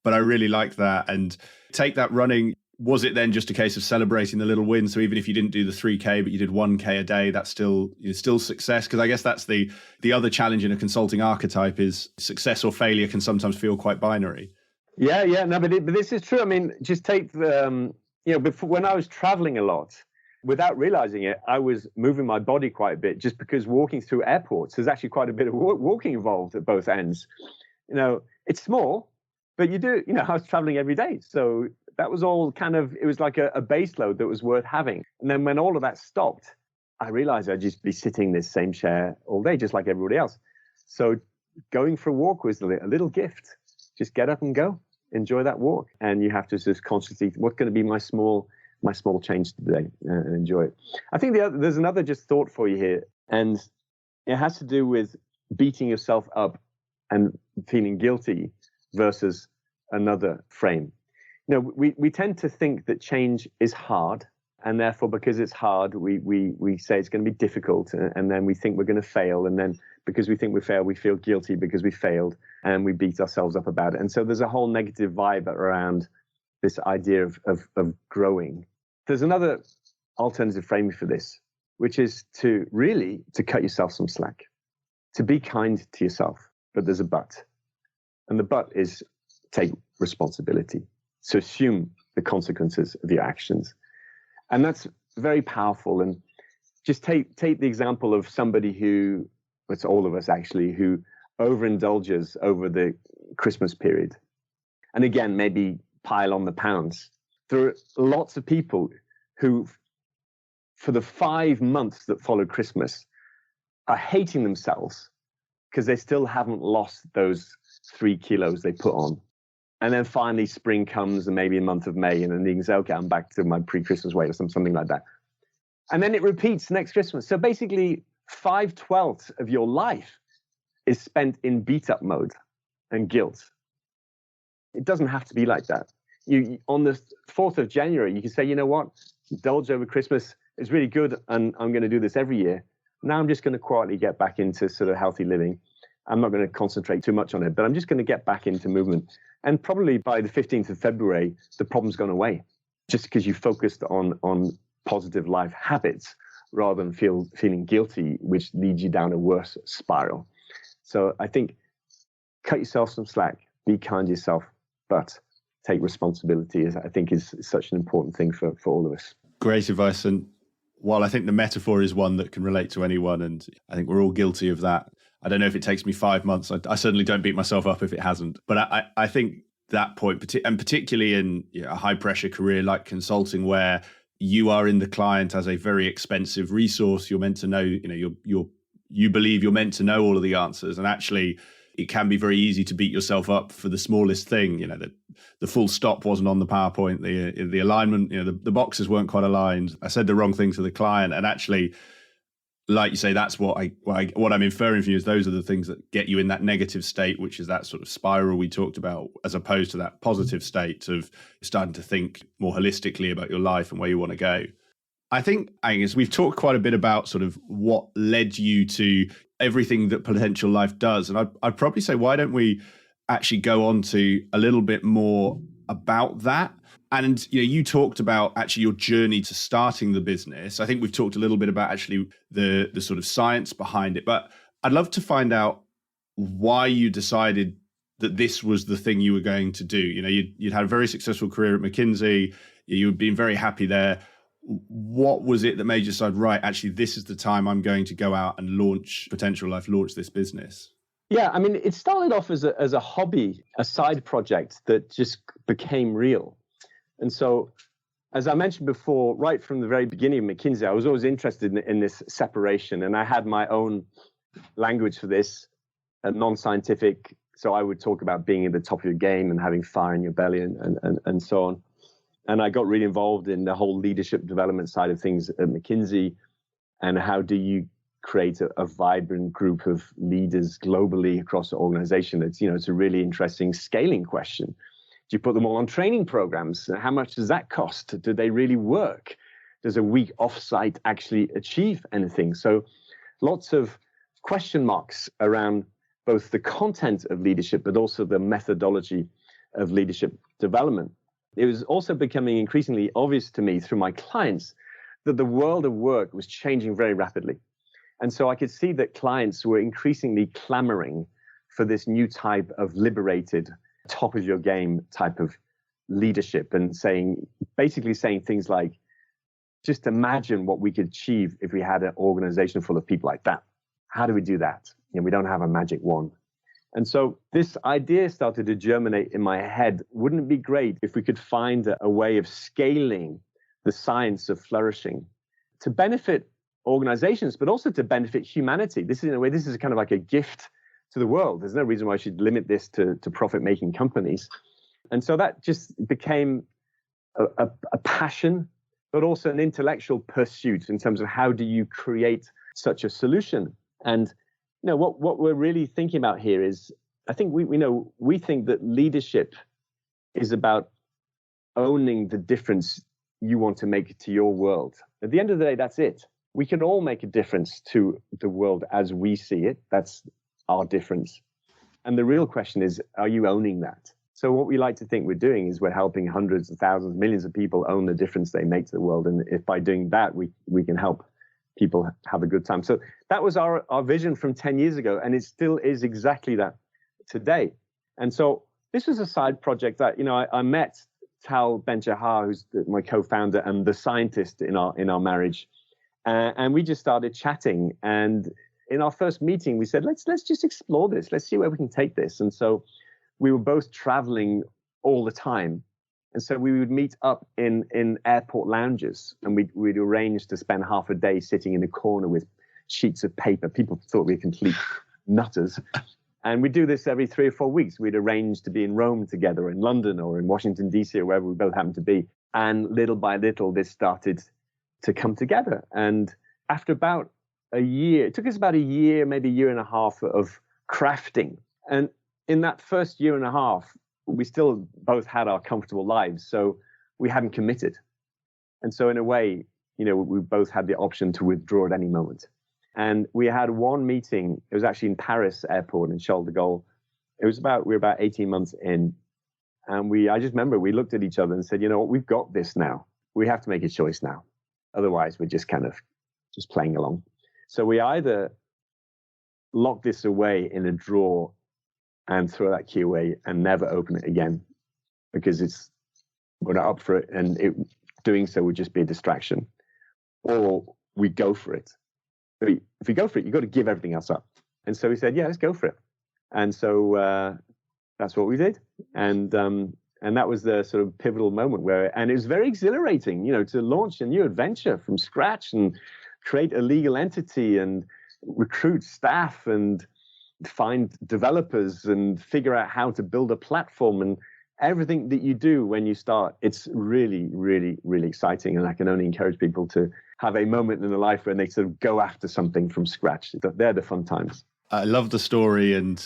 But I really like that. And take that running. Was it then just a case of celebrating the little wins? So even if you didn't do the 3K, but you did 1K a day, that's still success. Because I guess that's the other challenge in a consulting archetype is success or failure can sometimes feel quite binary. Yeah. No, but this is true. I mean, just take before, when I was traveling a lot, without realizing it, I was moving my body quite a bit, just because walking through airports, there's actually quite a bit of walking involved at both ends. It's small, but you do, I was traveling every day. So that was all it was like a base load that was worth having. And then when all of that stopped, I realized I'd just be sitting in this same chair all day, just like everybody else. So going for a walk was a little gift. Just get up and go, enjoy that walk. And you have to just consciously, what's going to be my small change today, and enjoy it. I think there's another just thought for you here. And it has to do with beating yourself up and feeling guilty versus another frame. We tend to think that change is hard, and therefore, because it's hard, we say it's going to be difficult, and then we think we're going to fail, and then because we think we failed, we feel guilty because we failed, and we beat ourselves up about it. And so there's a whole negative vibe around this idea of growing. There's another alternative framing for this, which is to cut yourself some slack, to be kind to yourself, but there's a but. And the but is take responsibility. So assume the consequences of your actions. And that's very powerful. And just take the example of somebody who, it's all of us actually, who overindulges over the Christmas period. And again, maybe pile on the pounds. There are lots of people who, for the 5 months that follow Christmas, are hating themselves because they still haven't lost those 3 kilos they put on. And then finally spring comes, and maybe a month of May, and then you can say, okay, I'm back to my pre-Christmas weight or something like that. And then it repeats next Christmas. So basically 5/12 of your life is spent in beat-up mode and guilt. It doesn't have to be like that. On the 4th of January, you can say, you know what, indulge over Christmas is really good, and I'm going to do this every year. Now I'm just going to quietly get back into sort of healthy living. I'm not going to concentrate too much on it, but I'm just going to get back into movement. And probably by the 15th of February, the problem's gone away, just because you focused on positive life habits rather than feeling guilty, which leads you down a worse spiral. So I think cut yourself some slack, be kind to yourself, but take responsibility, I think is such an important thing for all of us. Great advice. And while I think the metaphor is one that can relate to anyone, and I think we're all guilty of that, I don't know if it takes me 5 months. I certainly don't beat myself up if it hasn't. But I think that point, and particularly in a high pressure career like consulting, where you are in the client as a very expensive resource, you're meant to know, you believe you're meant to know all of the answers. And actually, it can be very easy to beat yourself up for the smallest thing. The full stop wasn't on the PowerPoint, the alignment, the boxes weren't quite aligned. I said the wrong thing to the client, and actually, like you say, that's what I'm inferring from you is those are the things that get you in that negative state, which is that sort of spiral we talked about, as opposed to that positive state of starting to think more holistically about your life and where you want to go. I think, Angus, we've talked quite a bit about sort of what led you to everything that Potentialife does. And I'd probably say, why don't we actually go on to a little bit more about that? And you talked about actually your journey to starting the business. I think we've talked a little bit about actually the sort of science behind it, but I'd love to find out why you decided that this was the thing you were going to do. You'd had a very successful career at McKinsey. You'd been very happy there. What was it that made you decide, right, actually, this is the time I'm going to go out and launch Potentialife, launch this business? Yeah, I mean, it started off as a hobby, a side project that just became real. And so, as I mentioned before, right from the very beginning of McKinsey, I was always interested in this separation. And I had my own language for this, a non-scientific So I would talk about being at the top of your game and having fire in your belly and so on. And I got really involved in the whole leadership development side of things at McKinsey. And how do you create a vibrant group of leaders globally across the organization? It's a really interesting scaling question. Do you put them all on training programs? How much does that cost? Do they really work? Does a week offsite actually achieve anything? So lots of question marks around both the content of leadership, but also the methodology of leadership development. It was also becoming increasingly obvious to me through my clients that the world of work was changing very rapidly. And so I could see that clients were increasingly clamoring for this new type of liberated, top of your game type of leadership, and basically saying things like, just imagine what we could achieve if we had an organization full of people like that. How do we do that? We don't have a magic wand. And so this idea started to germinate in my head. Wouldn't it be great if we could find a way of scaling the science of flourishing to benefit organizations, but also to benefit humanity? This is, in a way, this is kind of like a gift to the world. There's no reason why I should limit this to profit-making companies. And so that just became a passion, but also an intellectual pursuit in terms of how do you create such a solution. And what we're really thinking about here is, I think we think that leadership is about owning the difference you want to make to your world. At the end of the day, that's it. We can all make a difference to the world as we see it. That's our difference. And the real question is, are you owning that? So what we like to think we're doing is we're helping hundreds of thousands, millions of people own the difference they make to the world. And if by doing that, we can help people have a good time. So that was our vision from 10 years ago. And it still is exactly that today. And so this was a side project that, I met Tal Ben-Shahar, who's my co-founder and the scientist in our marriage. And we just started chatting. And in our first meeting, we said, let's just explore this. Let's see where we can take this. And so we were both traveling all the time. And so we would meet up in airport lounges, and we'd arrange to spend half a day sitting in a corner with sheets of paper. People thought we were complete nutters. And we'd do this every 3 or 4 weeks. We'd arrange to be in Rome together, or in London, or in Washington, D.C., or wherever we both happened to be. And little by little, this started to come together. And after about a year, it took us about a year, maybe a year and a half of crafting. And in that first year and a half, we still both had our comfortable lives, so we hadn't committed. And so in a way, we both had the option to withdraw at any moment. And we had one meeting. It was actually in Paris airport in Charles de Gaulle. We were about 18 months in. And I just remember we looked at each other and said, you know what, we've got this now. We have to make a choice now. Otherwise, we're just kind of just playing along. So we either lock this away in a drawer and throw that key away and never open it again, because we're not up for it, and doing so would just be a distraction. Or we go for it. If you go for it, you've got to give everything else up. And so we said, yeah, let's go for it. And so that's what we did. And that was the sort of pivotal moment and it was very exhilarating, to launch a new adventure from scratch and create a legal entity and recruit staff and find developers and figure out how to build a platform, and everything that you do when you start. It's really, really, really exciting. And I can only encourage people to have a moment in their life when they sort of go after something from scratch. They're the fun times. I love the story, and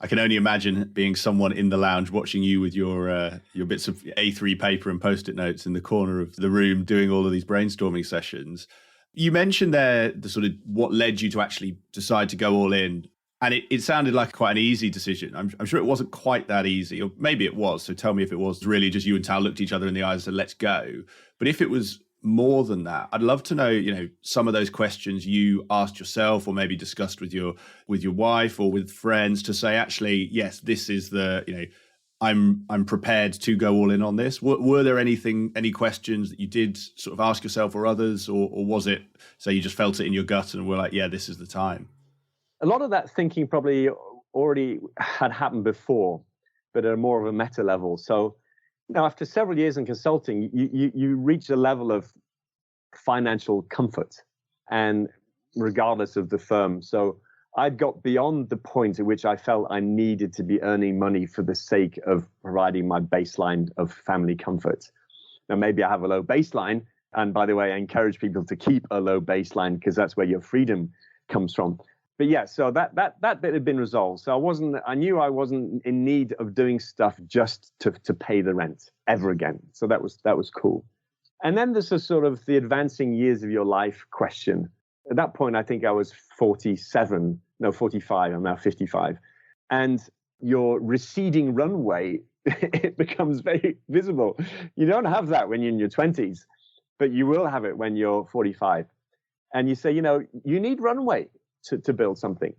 I can only imagine being someone in the lounge watching you with your bits of A3 paper and Post-it notes in the corner of the room doing all of these brainstorming sessions. You mentioned there the sort of what led you to actually decide to go all in. And it sounded like quite an easy decision. I'm sure it wasn't quite that easy, or maybe it was. So tell me if it was really just you and Tal looked each other in the eyes and said, let's go. But if it was more than that, I'd love to know, some of those questions you asked yourself or maybe discussed with your wife or with friends to say, actually, yes, this is I'm prepared to go all in on this. Were there any questions that you did sort of ask yourself or others, or was it, so you just felt it in your gut and were like, yeah, this is the time? A lot of that thinking probably already had happened before, but at a more of a meta level. So, after several years in consulting, you reach a level of financial comfort, and regardless of the firm. So I'd got beyond the point at which I felt I needed to be earning money for the sake of providing my baseline of family comfort. Now, maybe I have a low baseline. And by the way, I encourage people to keep a low baseline because that's where your freedom comes from. But yeah, so that bit had been resolved. So I knew I wasn't in need of doing stuff just to pay the rent ever again. So that was cool. And then there's a sort of the advancing years of your life question. At that point, I think I was 45. I'm now 55. And your receding runway, it becomes very visible. You don't have that when you're in your 20s, but you will have it when you're 45. And you say, you need runway to build something.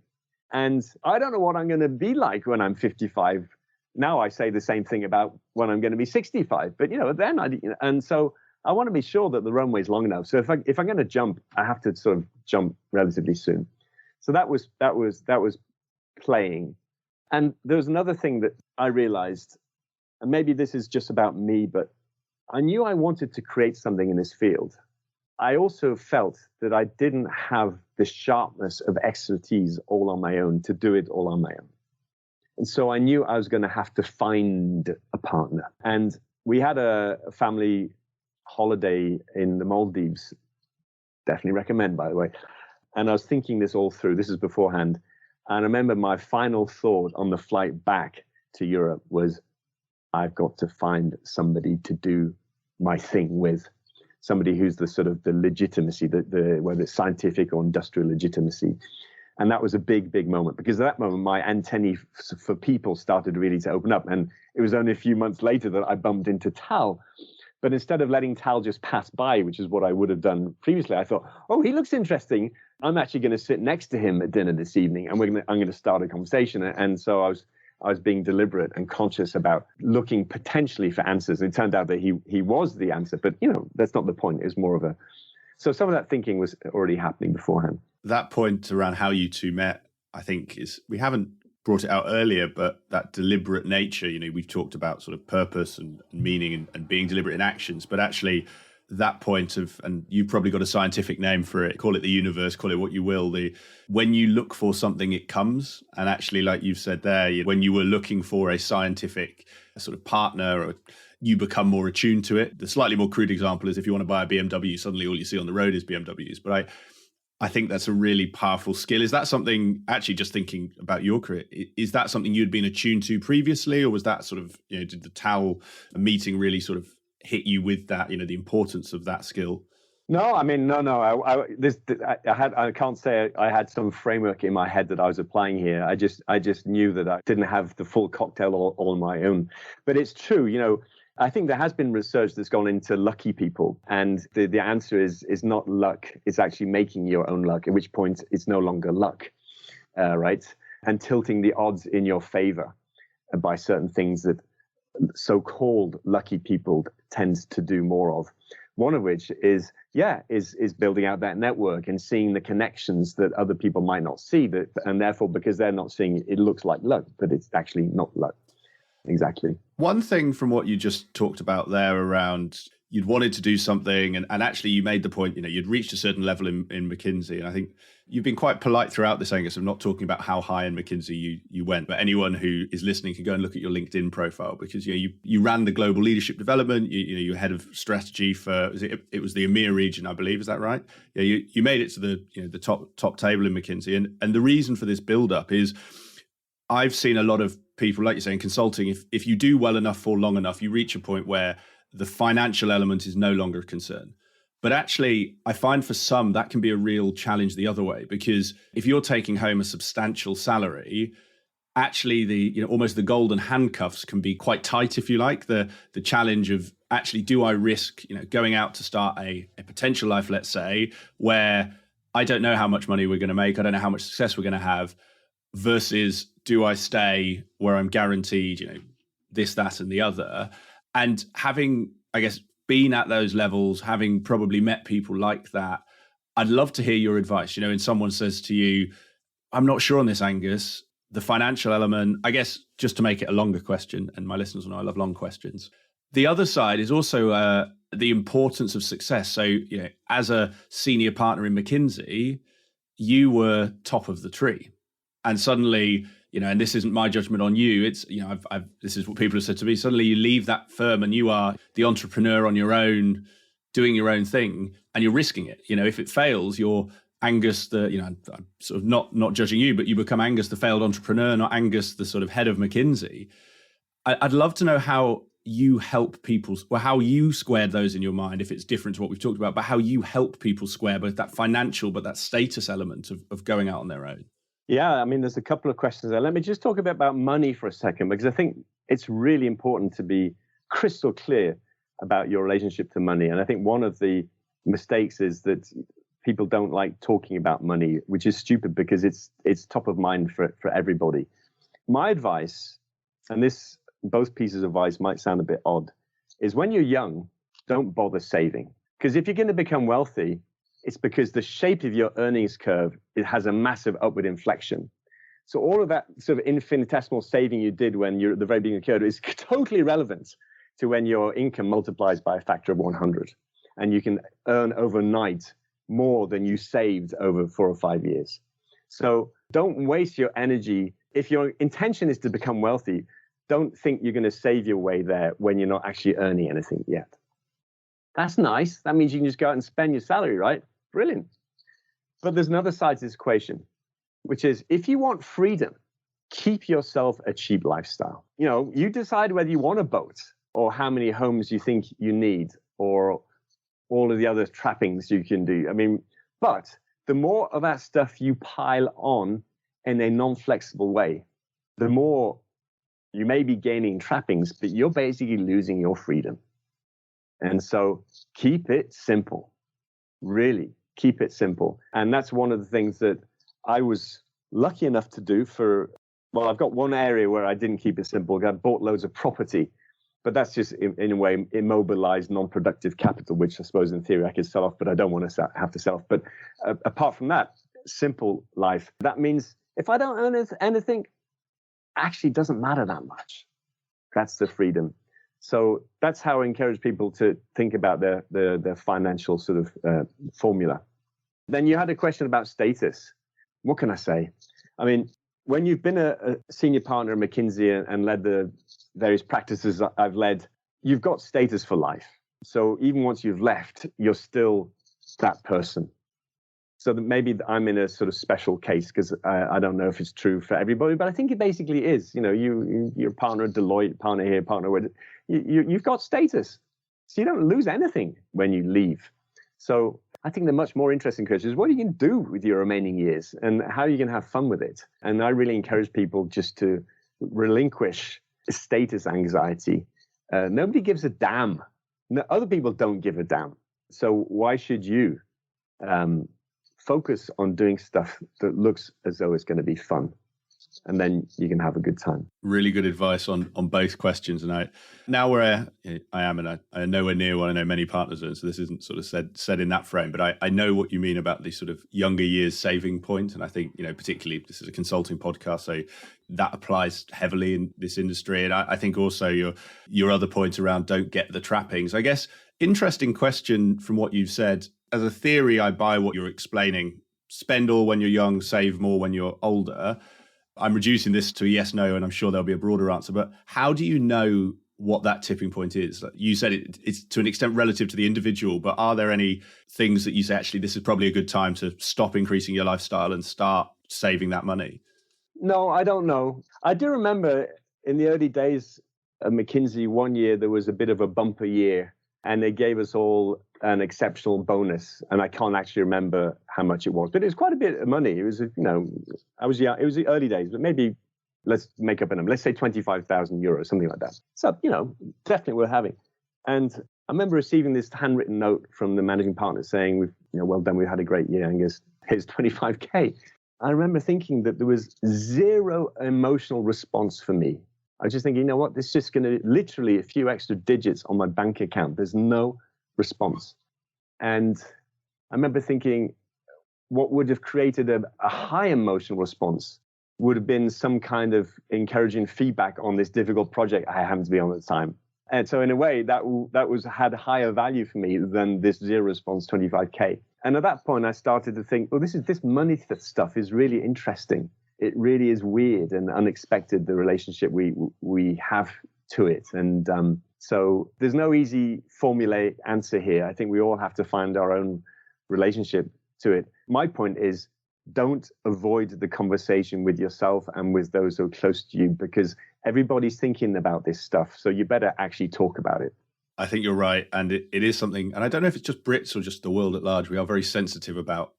And I don't know what I'm going to be like when I'm 55. Now I say the same thing about when I'm going to be 65. But, and so I want to be sure that the runway is long enough. So if I'm going to jump, I have to sort of jump relatively soon. So that was playing. And there was another thing that I realized, and maybe this is just about me, but I knew I wanted to create something in this field. I also felt that I didn't have the sharpness of expertise all on my own to do it all on my own. And so I knew I was going to have to find a partner. And we had a family holiday in the Maldives. Definitely recommend, by the way. And I was thinking this all through. This is beforehand. And I remember my final thought on the flight back to Europe was, I've got to find somebody to do my thing with. Somebody who's the sort of the legitimacy, whether it's scientific or industrial legitimacy. And that was a big, big moment, because at that moment, my antennae for people started really to open up. And it was only a few months later that I bumped into Tal. But instead of letting Tal just pass by, which is what I would have done previously, I thought, oh, he looks interesting. I'm actually going to sit next to him at dinner this evening, and I'm going to start a conversation. And so I was being deliberate and conscious about looking potentially for answers. And it turned out that he was the answer, but that's not the point. It was more of so some of that thinking was already happening beforehand. That point around how you two met, I think we haven't brought it out earlier, but that deliberate nature, we've talked about sort of purpose and meaning and being deliberate in actions, but actually that point of, and you've probably got a scientific name for it, call it the universe, call it what you will, when you look for something, it comes. And actually, like you've said there, when you were looking for a scientific sort of partner, or you become more attuned to it. The slightly more crude example is if you want to buy a BMW, suddenly all you see on the road is BMWs. But I think that's a really powerful skill. Is that something, actually just thinking about your career, is that something you'd been attuned to previously, or was that sort of, did the Tal meeting really sort of hit you with that, the importance of that skill? No, I mean, no. I can't say I had some framework in my head that I was applying here. I just knew that I didn't have the full cocktail all on my own. But it's true, I think there has been research that's gone into lucky people, and the answer is not luck. It's actually making your own luck, at which point it's no longer luck, right? And tilting the odds in your favor by certain things that so-called lucky people tend to do more of. One of which is building out that network and seeing the connections that other people might not see, and therefore, because they're not seeing it, it looks like luck, but it's actually not luck. Exactly. One thing from what you just talked about there around you'd wanted to do something, and actually you made the point, you'd reached a certain level in McKinsey. And I think you've been quite polite throughout this, Angus, of not talking about how high in McKinsey you went. But anyone who is listening can go and look at your LinkedIn profile, because you ran the global leadership development. You're head of strategy for it was the EMEA region, I believe. Is that right? Yeah, you made it to the top table in McKinsey. And the reason for this build up is I've seen a lot of people, like you say, in consulting, if you do well enough for long enough, you reach a point where the financial element is no longer a concern. But actually, I find for some that can be a real challenge the other way, because if you're taking home a substantial salary, actually the almost the golden handcuffs can be quite tight, if you like. The challenge of actually, do I risk going out to start a Potentialife, let's say, where I don't know how much money we're going to make, I don't know how much success we're going to have, versus do I stay where I'm guaranteed this, that, and the other. And having, I guess, been at those levels, having probably met people like that, I'd love to hear your advice. When someone says to you, I'm not sure on this, Angus, the financial element, I guess, just to make it a longer question, and my listeners will know I love long questions. The other side is also the importance of success. So, as a senior partner in McKinsey, you were top of the tree. And suddenly, and this isn't my judgment on you, it's, this is what people have said to me. Suddenly you leave that firm and you are the entrepreneur on your own, doing your own thing, and you're risking it. If it fails, you're Angus, I'm sort of not judging you, but you become Angus, the failed entrepreneur, not Angus, the sort of head of McKinsey. I'd love to know how you help people, or how you squared those in your mind, if it's different to what we've talked about, but how you help people square both that financial, but that status element of going out on their own. Yeah, I mean, there's a couple of questions there. Let me just talk a bit about money for a second, because I think it's really important to be crystal clear about your relationship to money. And I think one of the mistakes is that people don't like talking about money, which is stupid because it's top of mind for everybody. My advice, and both pieces of advice might sound a bit odd, is when you're young, don't bother saving. Because if you're going to become wealthy, it's because the shape of your earnings curve, it has a massive upward inflection. So all of that sort of infinitesimal saving you did when you're at the very beginning of your career is totally relevant to when your income multiplies by a factor of 100. And you can earn overnight more than you saved over 4 or 5 years. So don't waste your energy. If your intention is to become wealthy, don't think you're going to save your way there when you're not actually earning anything yet. That's nice. That means you can just go out and spend your salary, right? Brilliant. But there's another side to this equation, which is if you want freedom, keep yourself a cheap lifestyle. You decide whether you want a boat or how many homes you think you need or all of the other trappings you can do. I mean, but the more of that stuff you pile on in a non-flexible way, the more you may be gaining trappings, but you're basically losing your freedom. And so keep it simple. Really, keep it simple. And that's one of the things that I was lucky enough to do I've got one area where I didn't keep it simple. I bought loads of property, but that's just in a way immobilized, non-productive capital, which I suppose in theory I could sell off, but I don't want to have to sell off. But apart from that, simple life. That means if I don't earn anything, actually doesn't matter that much. That's the freedom. So that's how I encourage people to think about their financial sort of formula. Then you had a question about status. What can I say? I mean, when you've been a senior partner at McKinsey and led the various practices I've led, you've got status for life. So even once you've left, you're still that person. So that maybe I'm in a sort of special case because I don't know if it's true for everybody, but I think it basically is. You're a partner at Deloitte, partner here, partner with, you've got status. So you don't lose anything when you leave. So I think the much more interesting question is what are you going to do with your remaining years and how are you going to have fun with it? And I really encourage people just to relinquish status anxiety. Nobody gives a damn. No, other people don't give a damn. So why should you? Focus on doing stuff that looks as though it's going to be fun, and then you can have a good time. Really good advice on both questions. And now where I am, and I nowhere near what I know many partners are, so this isn't sort of said in that frame, but I know what you mean about the sort of younger years saving point. And I think, particularly this is a consulting podcast, so that applies heavily in this industry. And I think also your other point around don't get the trappings. I guess, interesting question from what you've said. As a theory, I buy what you're explaining. Spend all when you're young, save more when you're older. I'm reducing this to a yes, no, and I'm sure there'll be a broader answer. But how do you know what that tipping point is? You said it's to an extent relative to the individual, but are there any things that you say, actually, this is probably a good time to stop increasing your lifestyle and start saving that money? No, I don't know. I do remember in the early days at McKinsey, one year there was a bit of a bumper year, and they gave us all an exceptional bonus. And I can't actually remember how much it was, but it was quite a bit of money. It was, I was young. It was the early days, but maybe let's make up a number. Let's say 25,000 euros, something like that. So, definitely worth having. And I remember receiving this handwritten note from the managing partner saying, well done, we've had a great year, Angus. Here's 25K. I remember thinking that there was zero emotional response for me. I was just thinking, this is just going to literally a few extra digits on my bank account. There's no response. And I remember thinking what would have created a high emotional response would have been some kind of encouraging feedback on this difficult project I happened to be on at the time. And so in a way that had higher value for me than this zero response 25K. And at that point I started to think, this money stuff is really interesting. it really is weird and unexpected, the relationship we have to it. And so there's no easy formulaic answer here. I think we all have to find our own relationship to it. My point is, don't avoid the conversation with yourself and with those who are close to you, because everybody's thinking about this stuff. So you better actually talk about it. I think you're right. And it is something, and I don't know if it's just Brits or just the world at large, we are very sensitive about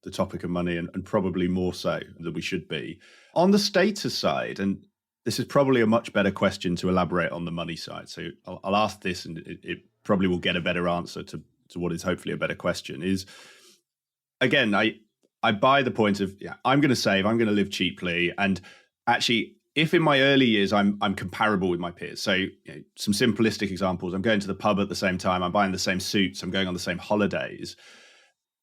the topic of money, and probably more so than we should be. On the status side, and this is probably a much better question to elaborate on the money side. So I'll ask this, and it probably will get a better answer to what is hopefully a better question. Is, again, I buy the point of, I'm going to save, I'm going to live cheaply. And actually, if in my early years, I'm comparable with my peers. So some simplistic examples, I'm going to the pub at the same time, I'm buying the same suits, I'm going on the same holidays.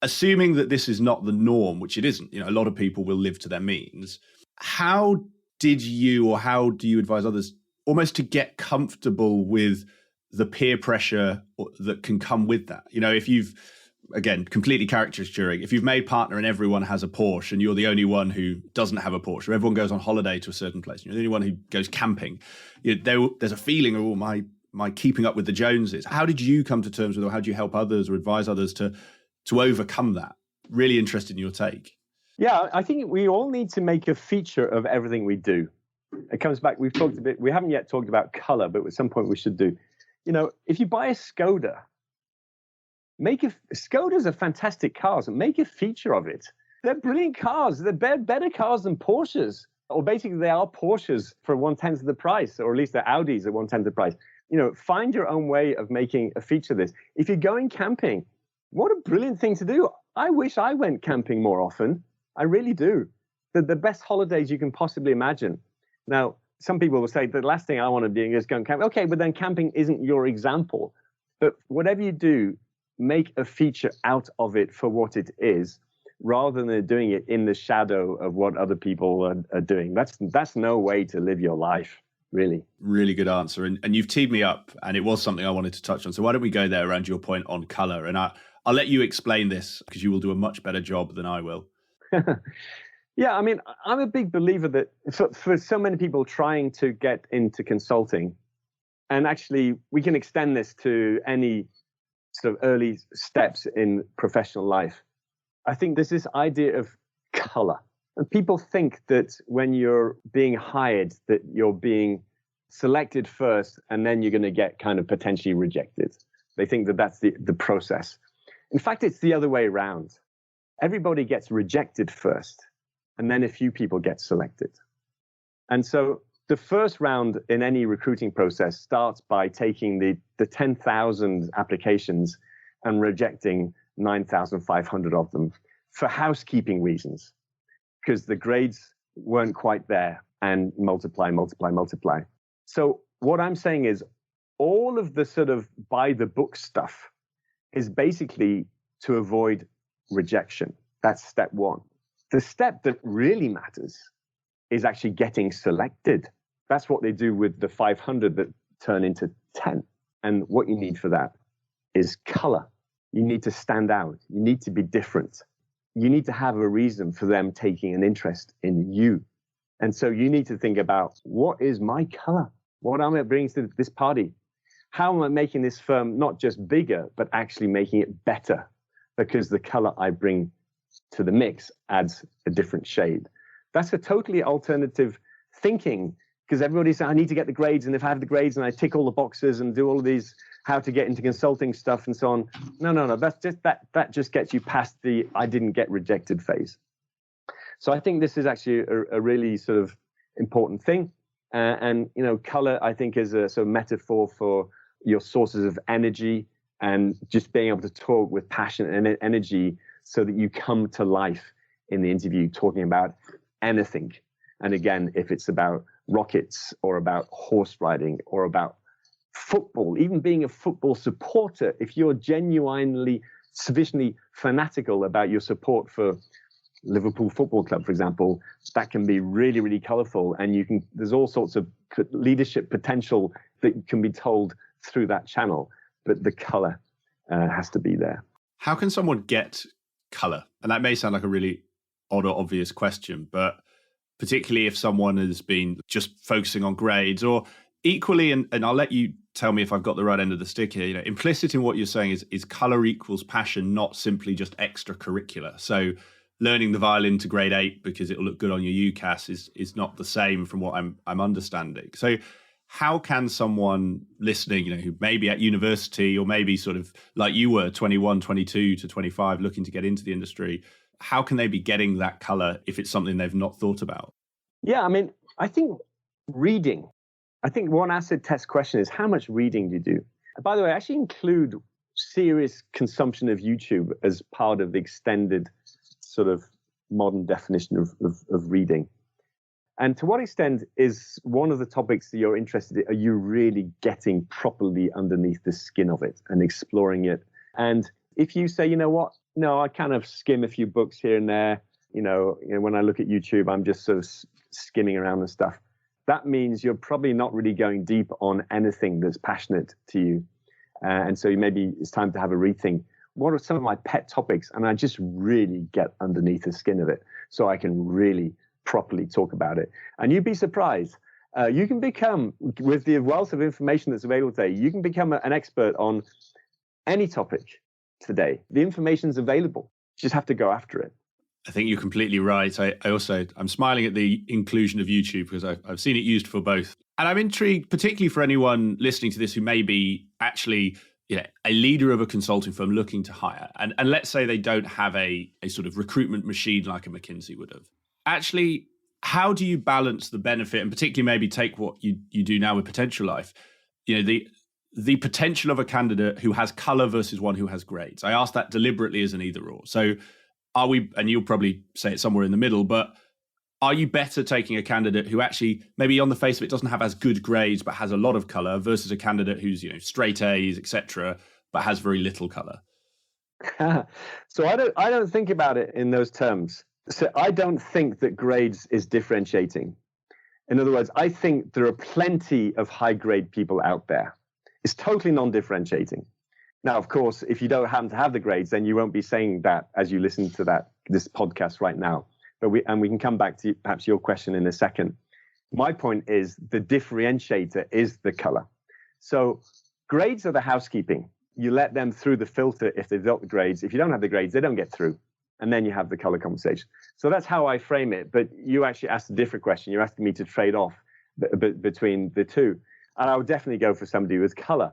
Assuming that this is not the norm, which it isn't, a lot of people will live to their means. How did you, or how do you advise others almost to get comfortable with the peer pressure that can come with that? If you've, again, completely caricaturing, if you've made partner and everyone has a Porsche and you're the only one who doesn't have a Porsche, or everyone goes on holiday to a certain place and you're the only one who goes camping, there's a feeling of, my keeping up with the Joneses. How did you come to terms with, or how do you help others or advise others to overcome that? Really interested in your take. Yeah, I think we all need to make a feature of everything we do. It comes back, we haven't yet talked about color, but at some point we should do. If you buy a Skoda, Skodas are fantastic cars. Make a feature of it. They're brilliant cars. They're better cars than Porsches. Or basically, they are Porsches for 1/10 of the price, or at least they're Audis at 1/10 of the price. Find your own way of making a feature of this. If you're going camping, what a brilliant thing to do. I wish I went camping more often. I really do. The best holidays you can possibly imagine. Now, some people will say, the last thing I want to do is go and camp. Okay, but then camping isn't your example. But whatever you do, make a feature out of it for what it is, rather than doing it in the shadow of what other people are doing. That's no way to live your life, really. Really good answer. And you've teed me up, and it was something I wanted to touch on. So why don't we go there around your point on color? And I'll let you explain this, because you will do a much better job than I will. Yeah, I mean, I'm a big believer that for so many people trying to get into consulting, and actually we can extend this to any sort of early steps in professional life. I think there's this idea of color. And people think that when you're being hired, that you're being selected first, and then you're going to get kind of potentially rejected. They think that that's the process. In fact, it's the other way around. Everybody gets rejected first, and then a few people get selected. And so the first round in any recruiting process starts by taking the 10,000 applications and rejecting 9,500 of them for housekeeping reasons, because the grades weren't quite there, and multiply. So what I'm saying is, all of the sort of by the book stuff is basically to avoid rejection. That's step one. The step that really matters is actually getting selected. That's what they do with the 500 that turn into 10. And what you need for that is color. You need to stand out. You need to be different. You need to have a reason for them taking an interest in you. And so you need to think about, what is my color? What am I bringing to this party? How am I making this firm not just bigger, but actually making it better? Because the color I bring to the mix adds a different shade. That's a totally alternative thinking, because everybody's saying, I need to get the grades, and if I have the grades and I tick all the boxes and do all of these how to get into consulting stuff and so on. No. That's just that just gets you past the I didn't get rejected phase. So I think this is actually a really sort of important thing. And color, I think, is a sort of metaphor for your sources of energy, and just being able to talk with passion and energy so that you come to life in the interview talking about anything. And again, if it's about rockets or about horse riding or about football, even being a football supporter, if you're genuinely sufficiently fanatical about your support for Liverpool Football Club, for example, that can be really, really colorful. And there's all sorts of leadership potential that can be told through that channel, but the color has to be there. How can someone get color? And that may sound like a really odd or obvious question, but particularly if someone has been just focusing on grades, or equally, and I'll let you tell me if I've got the right end of the stick here, implicit in what you're saying is color equals passion, not simply just extracurricular. So learning the violin to grade 8 because it'll look good on your UCAS is not the same from what I'm understanding. So how can someone listening, who may be at university or maybe sort of like you were, 21, 22 to 25, looking to get into the industry, how can they be getting that color if it's something they've not thought about? Yeah, I mean, I think reading. I think one acid test question is how much reading do you do? And by the way, I actually include serious consumption of YouTube as part of the extended sort of modern definition of reading. And to what extent is one of the topics that you're interested in, are you really getting properly underneath the skin of it and exploring it? And if you say, you know what, no, I kind of skim a few books here and there, when I look at YouTube, I'm just sort of skimming around and stuff. That means you're probably not really going deep on anything that's passionate to you. And so maybe it's time to have a rethink. What are some of my pet topics? And I just really get underneath the skin of it so I can really properly talk about it. And you'd be surprised. You can become, with the wealth of information that's available today, you can become an expert on any topic today. The information's available. You just have to go after it. I think you're completely right. I'm smiling at the inclusion of YouTube because I've seen it used for both. And I'm intrigued, particularly for anyone listening to this who may be actually a leader of a consulting firm looking to hire. And let's say they don't have a sort of recruitment machine like a McKinsey would have. Actually, how do you balance the benefit, and particularly maybe take what you do now with Potentialife, the potential of a candidate who has color versus one who has grades? I asked that deliberately as an either or. So are we, and you'll probably say it somewhere in the middle, but are you better taking a candidate who actually maybe on the face of it doesn't have as good grades but has a lot of color versus a candidate who's straight A's, etc., but has very little color? So I don't think about it in those terms. So I don't think that grades is differentiating. In other words, I think there are plenty of high grade people out there. It's totally non-differentiating. Now, of course, if you don't happen to have the grades, then you won't be saying that as you listen to this podcast right now. But we can come back to perhaps your question in a second. My point is the differentiator is the color. So grades are the housekeeping. You let them through the filter if they've got the grades. If you don't have the grades, they don't get through. And then you have the color conversation. So that's how I frame it. But you actually asked a different question. You're asking me to trade off between the two. And I would definitely go for somebody with color.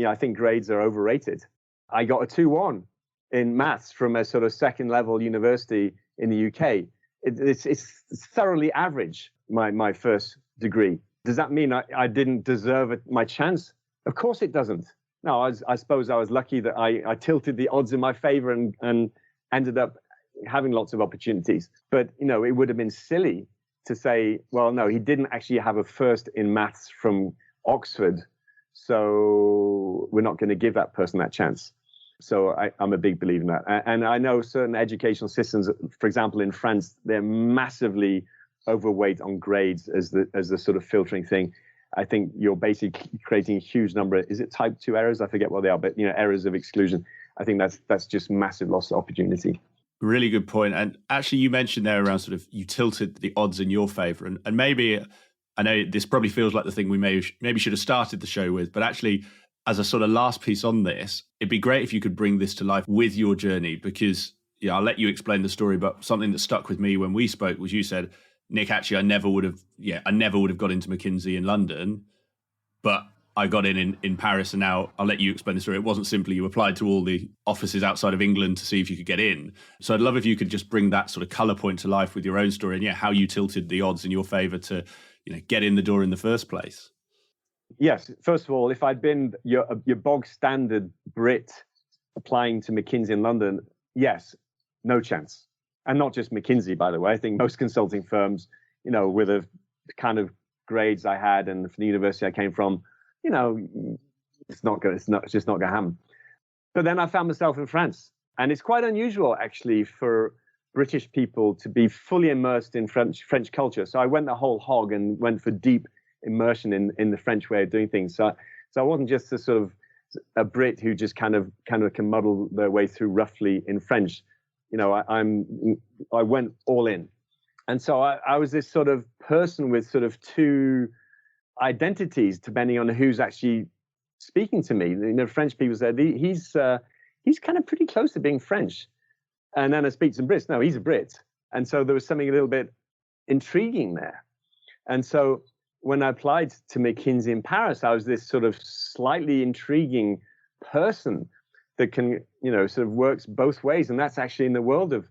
I think grades are overrated. I got a 2-1 in maths from a sort of second level university in the UK. It's thoroughly average, my first degree. Does that mean I didn't deserve my chance? Of course it doesn't. No, I suppose I was lucky that I tilted the odds in my favor and ended up having lots of opportunities. But, it would have been silly to say, well, no, he didn't actually have a first in maths from Oxford, so we're not going to give that person that chance. So I'm a big believer in that. And I know certain educational systems, for example, in France, they're massively overweight on grades as the sort of filtering thing. I think you're basically creating a huge number. Is it type 2 errors? I forget what they are, but errors of exclusion. I think that's just massive loss of opportunity. Really good point. And actually, you mentioned there around sort of you tilted the odds in your favor. And maybe, I know this probably feels like the thing we maybe should have started the show with, but actually, as a sort of last piece on this, it'd be great if you could bring this to life with your journey, because I'll let you explain the story, but something that stuck with me when we spoke was you said, Nick, actually, I never would have got into McKinsey in London, but I got in Paris, and now I'll let you explain the story. It wasn't simply you applied to all the offices outside of England to see if you could get in. So I'd love if you could just bring that sort of color point to life with your own story and how you tilted the odds in your favor to get in the door in the first place. Yes. First of all, if I'd been your bog standard Brit applying to McKinsey in London, yes, no chance. And not just McKinsey, by the way. I think most consulting firms, with the kind of grades I had and from the university I came from, it's just not going to happen. But then I found myself in France, and it's quite unusual actually for British people to be fully immersed in French culture. So I went the whole hog and went for deep immersion in the French way of doing things. So I wasn't just a sort of a Brit who just kind of can muddle their way through roughly in French. I went all in. And so I was this sort of person with sort of two identities, depending on who's actually speaking to me. French people said, he's kind of pretty close to being French. And then I speak to some Brits. No, he's a Brit. And so there was something a little bit intriguing there. And so when I applied to McKinsey in Paris, I was this sort of slightly intriguing person that can, sort of works both ways. And that's actually in the world of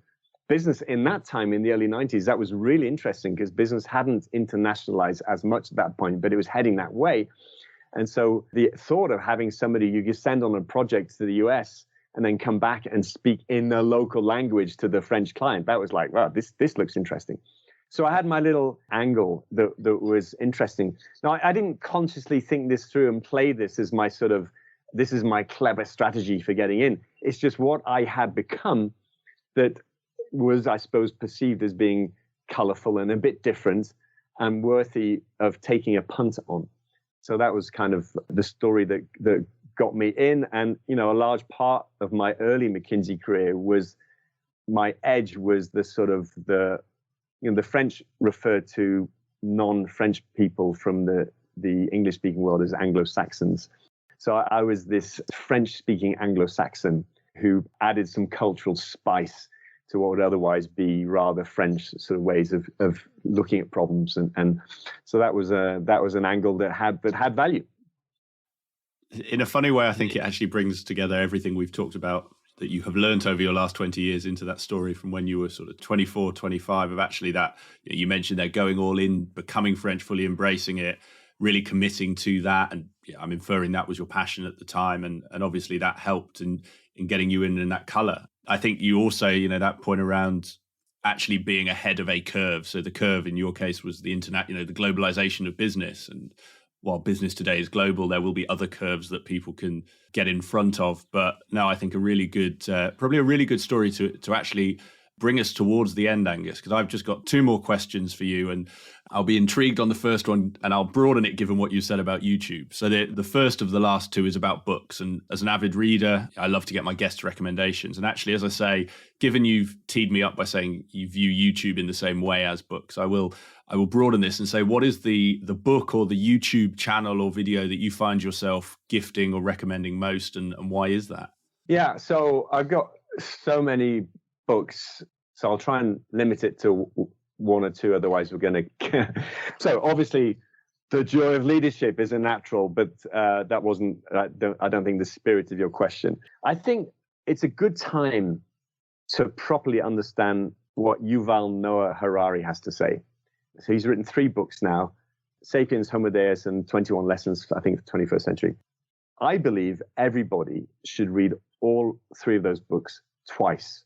business in that time, in the early 90s, that was really interesting because business hadn't internationalized as much at that point, but it was heading that way. And so the thought of having somebody you could send on a project to the US and then come back and speak in the local language to the French client, that was like, wow, this looks interesting. So I had my little angle that was interesting. Now, I didn't consciously think this through and play this as my sort of, this is my clever strategy for getting in. It's just what I had become that was, I suppose, perceived as being colorful and a bit different and worthy of taking a punt on. So that was kind of the story that got me in. And, a large part of my early McKinsey career was my edge was the sort of the French referred to non-French people from the English-speaking world as Anglo-Saxons. So I was this French-speaking Anglo-Saxon who added some cultural spice to what would otherwise be rather French sort of ways of looking at problems, and so that was an angle that had value. In a funny way, I think it actually brings together everything we've talked about that you have learned over your last 20 years into that story from when you were sort of 24, 25 of actually that, you mentioned they're going all in, becoming French, fully embracing it, really committing to that. And I'm inferring that was your passion at the time. And obviously that helped in getting you in that color. I think you also, that point around actually being ahead of a curve. So the curve in your case was the internet, the globalization of business. And while business today is global, there will be other curves that people can get in front of. But no, I think probably a really good story to actually bring us towards the end, Angus, because I've just got two more questions for you, and I'll be intrigued on the first one, and I'll broaden it given what you said about YouTube. So the first of the last two is about books, and as an avid reader, I love to get my guests' recommendations. And actually, as I say, given you've teed me up by saying you view YouTube in the same way as books, I will broaden this and say, what is the book or the YouTube channel or video that you find yourself gifting or recommending most, and why is that? Yeah, so I've got so many books, so I'll try and limit it to one or two, otherwise we're going to so obviously The Joy of Leadership is a natural, but that wasn't I don't think the spirit of your question. I think it's a good time to properly understand what Yuval Noah Harari has to say. So he's written 3 books now, Sapiens, Homo Deus, and 21 Lessons, I think, for the 21st century. I believe everybody should read all 3 of those books twice,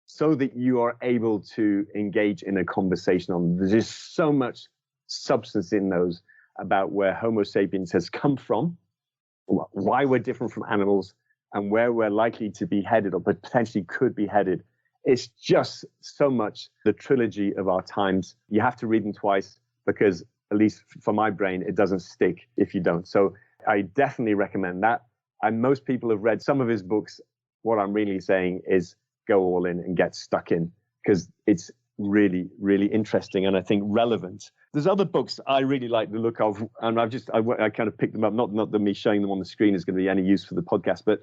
so that you are able to engage in a conversation on. There's just so much substance in those about where Homo sapiens has come from, why we're different from animals, and where we're likely to be headed or potentially could be headed. It's just so much the trilogy of our times. You have to read them twice because, at least for my brain, it doesn't stick if you don't. So I definitely recommend that. And most people have read some of his books. What I'm really saying is go all in and get stuck in, because it's really, really interesting and I think relevant. There's other books I really like the look of, and I kind of picked them up. Not that me showing them on the screen is going to be any use for the podcast, but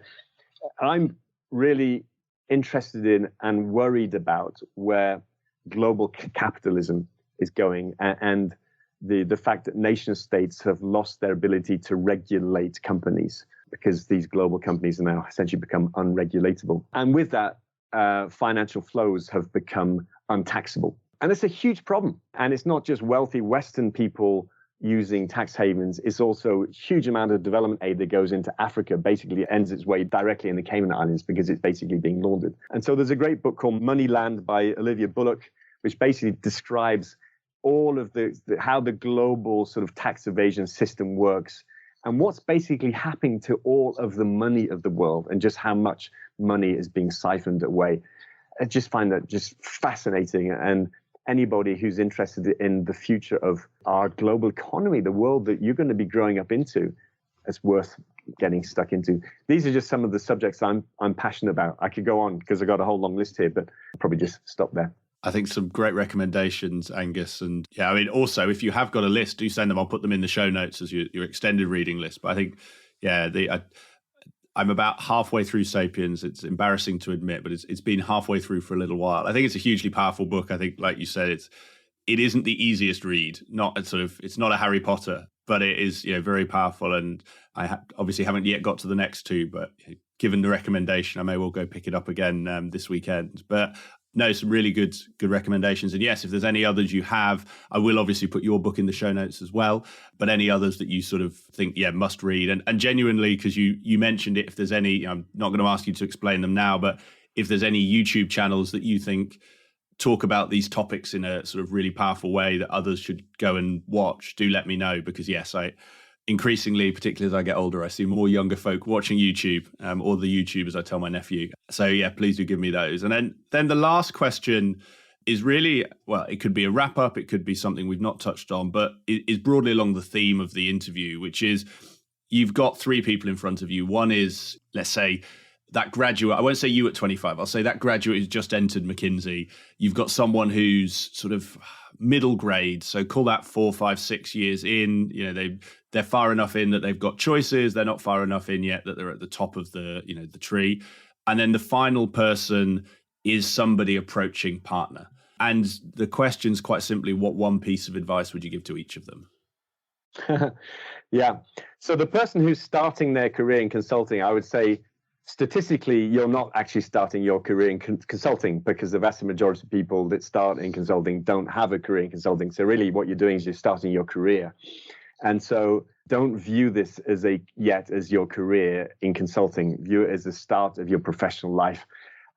I'm really interested in and worried about where global capitalism is going, and the fact that nation states have lost their ability to regulate companies because these global companies are now essentially become unregulatable. And with that, financial flows have become untaxable. And it's a huge problem. And it's not just wealthy Western people using tax havens. It's also a huge amount of development aid that goes into Africa, basically ends its way directly in the Cayman Islands because it's basically being laundered. And so there's a great book called Moneyland by Olivia Bullock, which basically describes all of how the global sort of tax evasion system works and what's basically happening to all of the money of the world and just how much money is being siphoned away. I just find that just fascinating. And anybody who's interested in the future of our global economy, the world that you're going to be growing up into, it's worth getting stuck into. These are just some of the subjects I'm passionate about. I could go on because I've got a whole long list here, but I'll probably just stop there. I think some great recommendations, Angus. And yeah, I mean, also, if you have got a list, do send them. I'll put them in the show notes as your extended reading list. But I think, yeah, I'm about halfway through Sapiens. It's embarrassing to admit, but it's been halfway through for a little while. I think it's a hugely powerful book. I think, like you said, it isn't the easiest read. It's not a Harry Potter, but it is, very powerful. And I obviously haven't yet got to the next two, but given the recommendation, I may well go pick it up again this weekend. But no, some really good recommendations. And yes, if there's any others you have, I will obviously put your book in the show notes as well. But any others that you sort of think, must read. And genuinely, because you mentioned it, if there's any, I'm not going to ask you to explain them now, but if there's any YouTube channels that you think talk about these topics in a sort of really powerful way that others should go and watch, do let me know. Because yes, I increasingly, particularly as I get older, I see more younger folk watching YouTube, or the YouTubers, I tell my nephew. So yeah, please do give me those. And then the last question is really, well, it could be a wrap up, it could be something we've not touched on, but it is broadly along the theme of the interview, which is you've got three people in front of you. One is, let's say, that graduate. I won't say you at 25. I'll say that graduate who's just entered McKinsey. You've got someone who's sort of middle grade. So call that 4, 5, 6 years in. They're far enough in that they've got choices. They're not far enough in yet that they're at the top of the tree. And then the final person is somebody approaching partner. And the question's quite simply, what one piece of advice would you give to each of them? Yeah. So the person who's starting their career in consulting, I would say, statistically, you're not actually starting your career in consulting, because the vast majority of people that start in consulting don't have a career in consulting. So really what you're doing is you're starting your career. And so don't view this as your career in consulting. View it as the start of your professional life.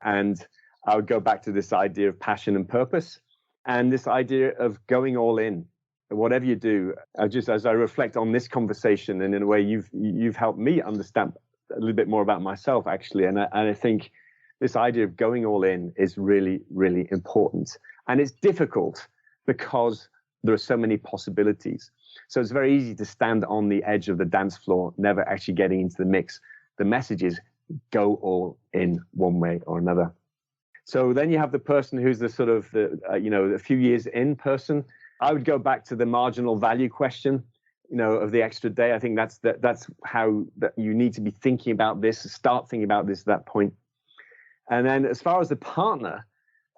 And I would go back to this idea of passion and purpose, and this idea of going all in. Whatever you do, as I reflect on this conversation, and in a way you've helped me understand a little bit more about myself, actually. And I think this idea of going all in is really, really important. And it's difficult because there are so many possibilities. So it's very easy to stand on the edge of the dance floor, never actually getting into the mix. The message is go all in one way or another. So then you have the person who's the sort of, a few years in person. I would go back to the marginal value question, of the extra day. I think that's how that you need to be thinking about this, start thinking about this at that point. And then as far as the partner,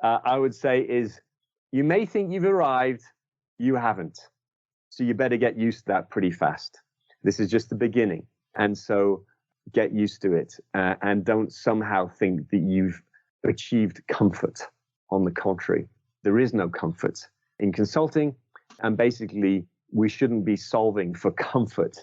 I would say is you may think you've arrived, you haven't. So you better get used to that pretty fast. This is just the beginning. And so get used to it, and don't somehow think that you've achieved comfort. On the contrary, there is no comfort in consulting, and basically we shouldn't be solving for comfort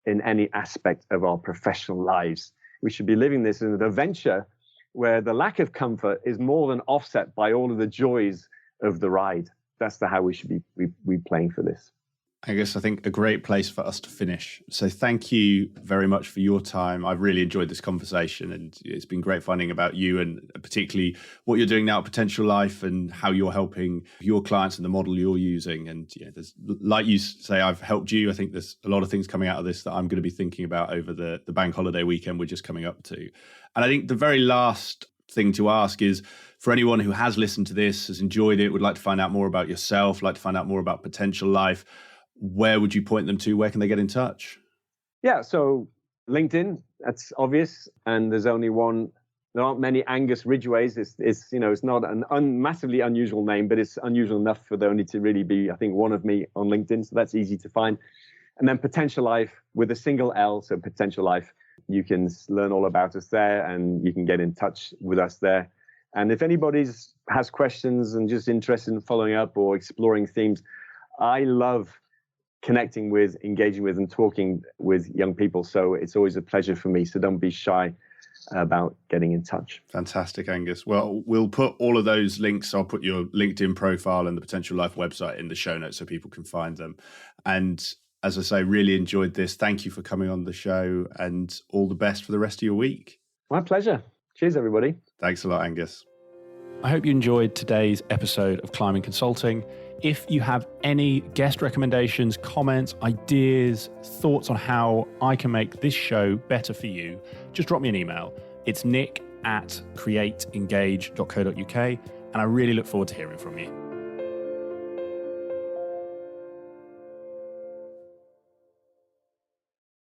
in any aspect of our professional lives. We should be living this as an adventure where the lack of comfort is more than offset by all of the joys of the ride. That's how we should be playing for this. I guess I think a great place for us to finish. So thank you very much for your time. I've really enjoyed this conversation, and it's been great finding about you, and particularly what you're doing now at Potentialife and how you're helping your clients and the model you're using. And there's, like you say, I've helped you. I think there's a lot of things coming out of this that I'm going to be thinking about over the bank holiday weekend we're just coming up to. And I think the very last thing to ask is, for anyone who has listened to this, has enjoyed it, would like to find out more about yourself, like to find out more about Potentialife, where would you point them to? Where can they get in touch? Yeah, so LinkedIn, that's obvious. And there's only one. There aren't many Angus Ridgways. It's not an massively unusual name, but it's unusual enough for there only to really be, I think, one of me on LinkedIn. So that's easy to find. And then Potentialife with a single L, so Potentialife. You can learn all about us there, and you can get in touch with us there. And if anybody has questions and just interested in following up or exploring themes, I love connecting with, engaging with, and talking with young people. So it's always a pleasure for me. So don't be shy about getting in touch. Fantastic, Angus. Well, we'll put all of those links. I'll put your LinkedIn profile and the Potentialife website in the show notes so people can find them. And as I say, really enjoyed this. Thank you for coming on the show, and all the best for the rest of your week. My pleasure. Cheers, everybody. Thanks a lot, Angus. I hope you enjoyed today's episode of Climbing Consulting. If you have any guest recommendations, comments, ideas, thoughts on how I can make this show better for you, just drop me an email. It's nick@createengage.co.uk. and I really look forward to hearing from you.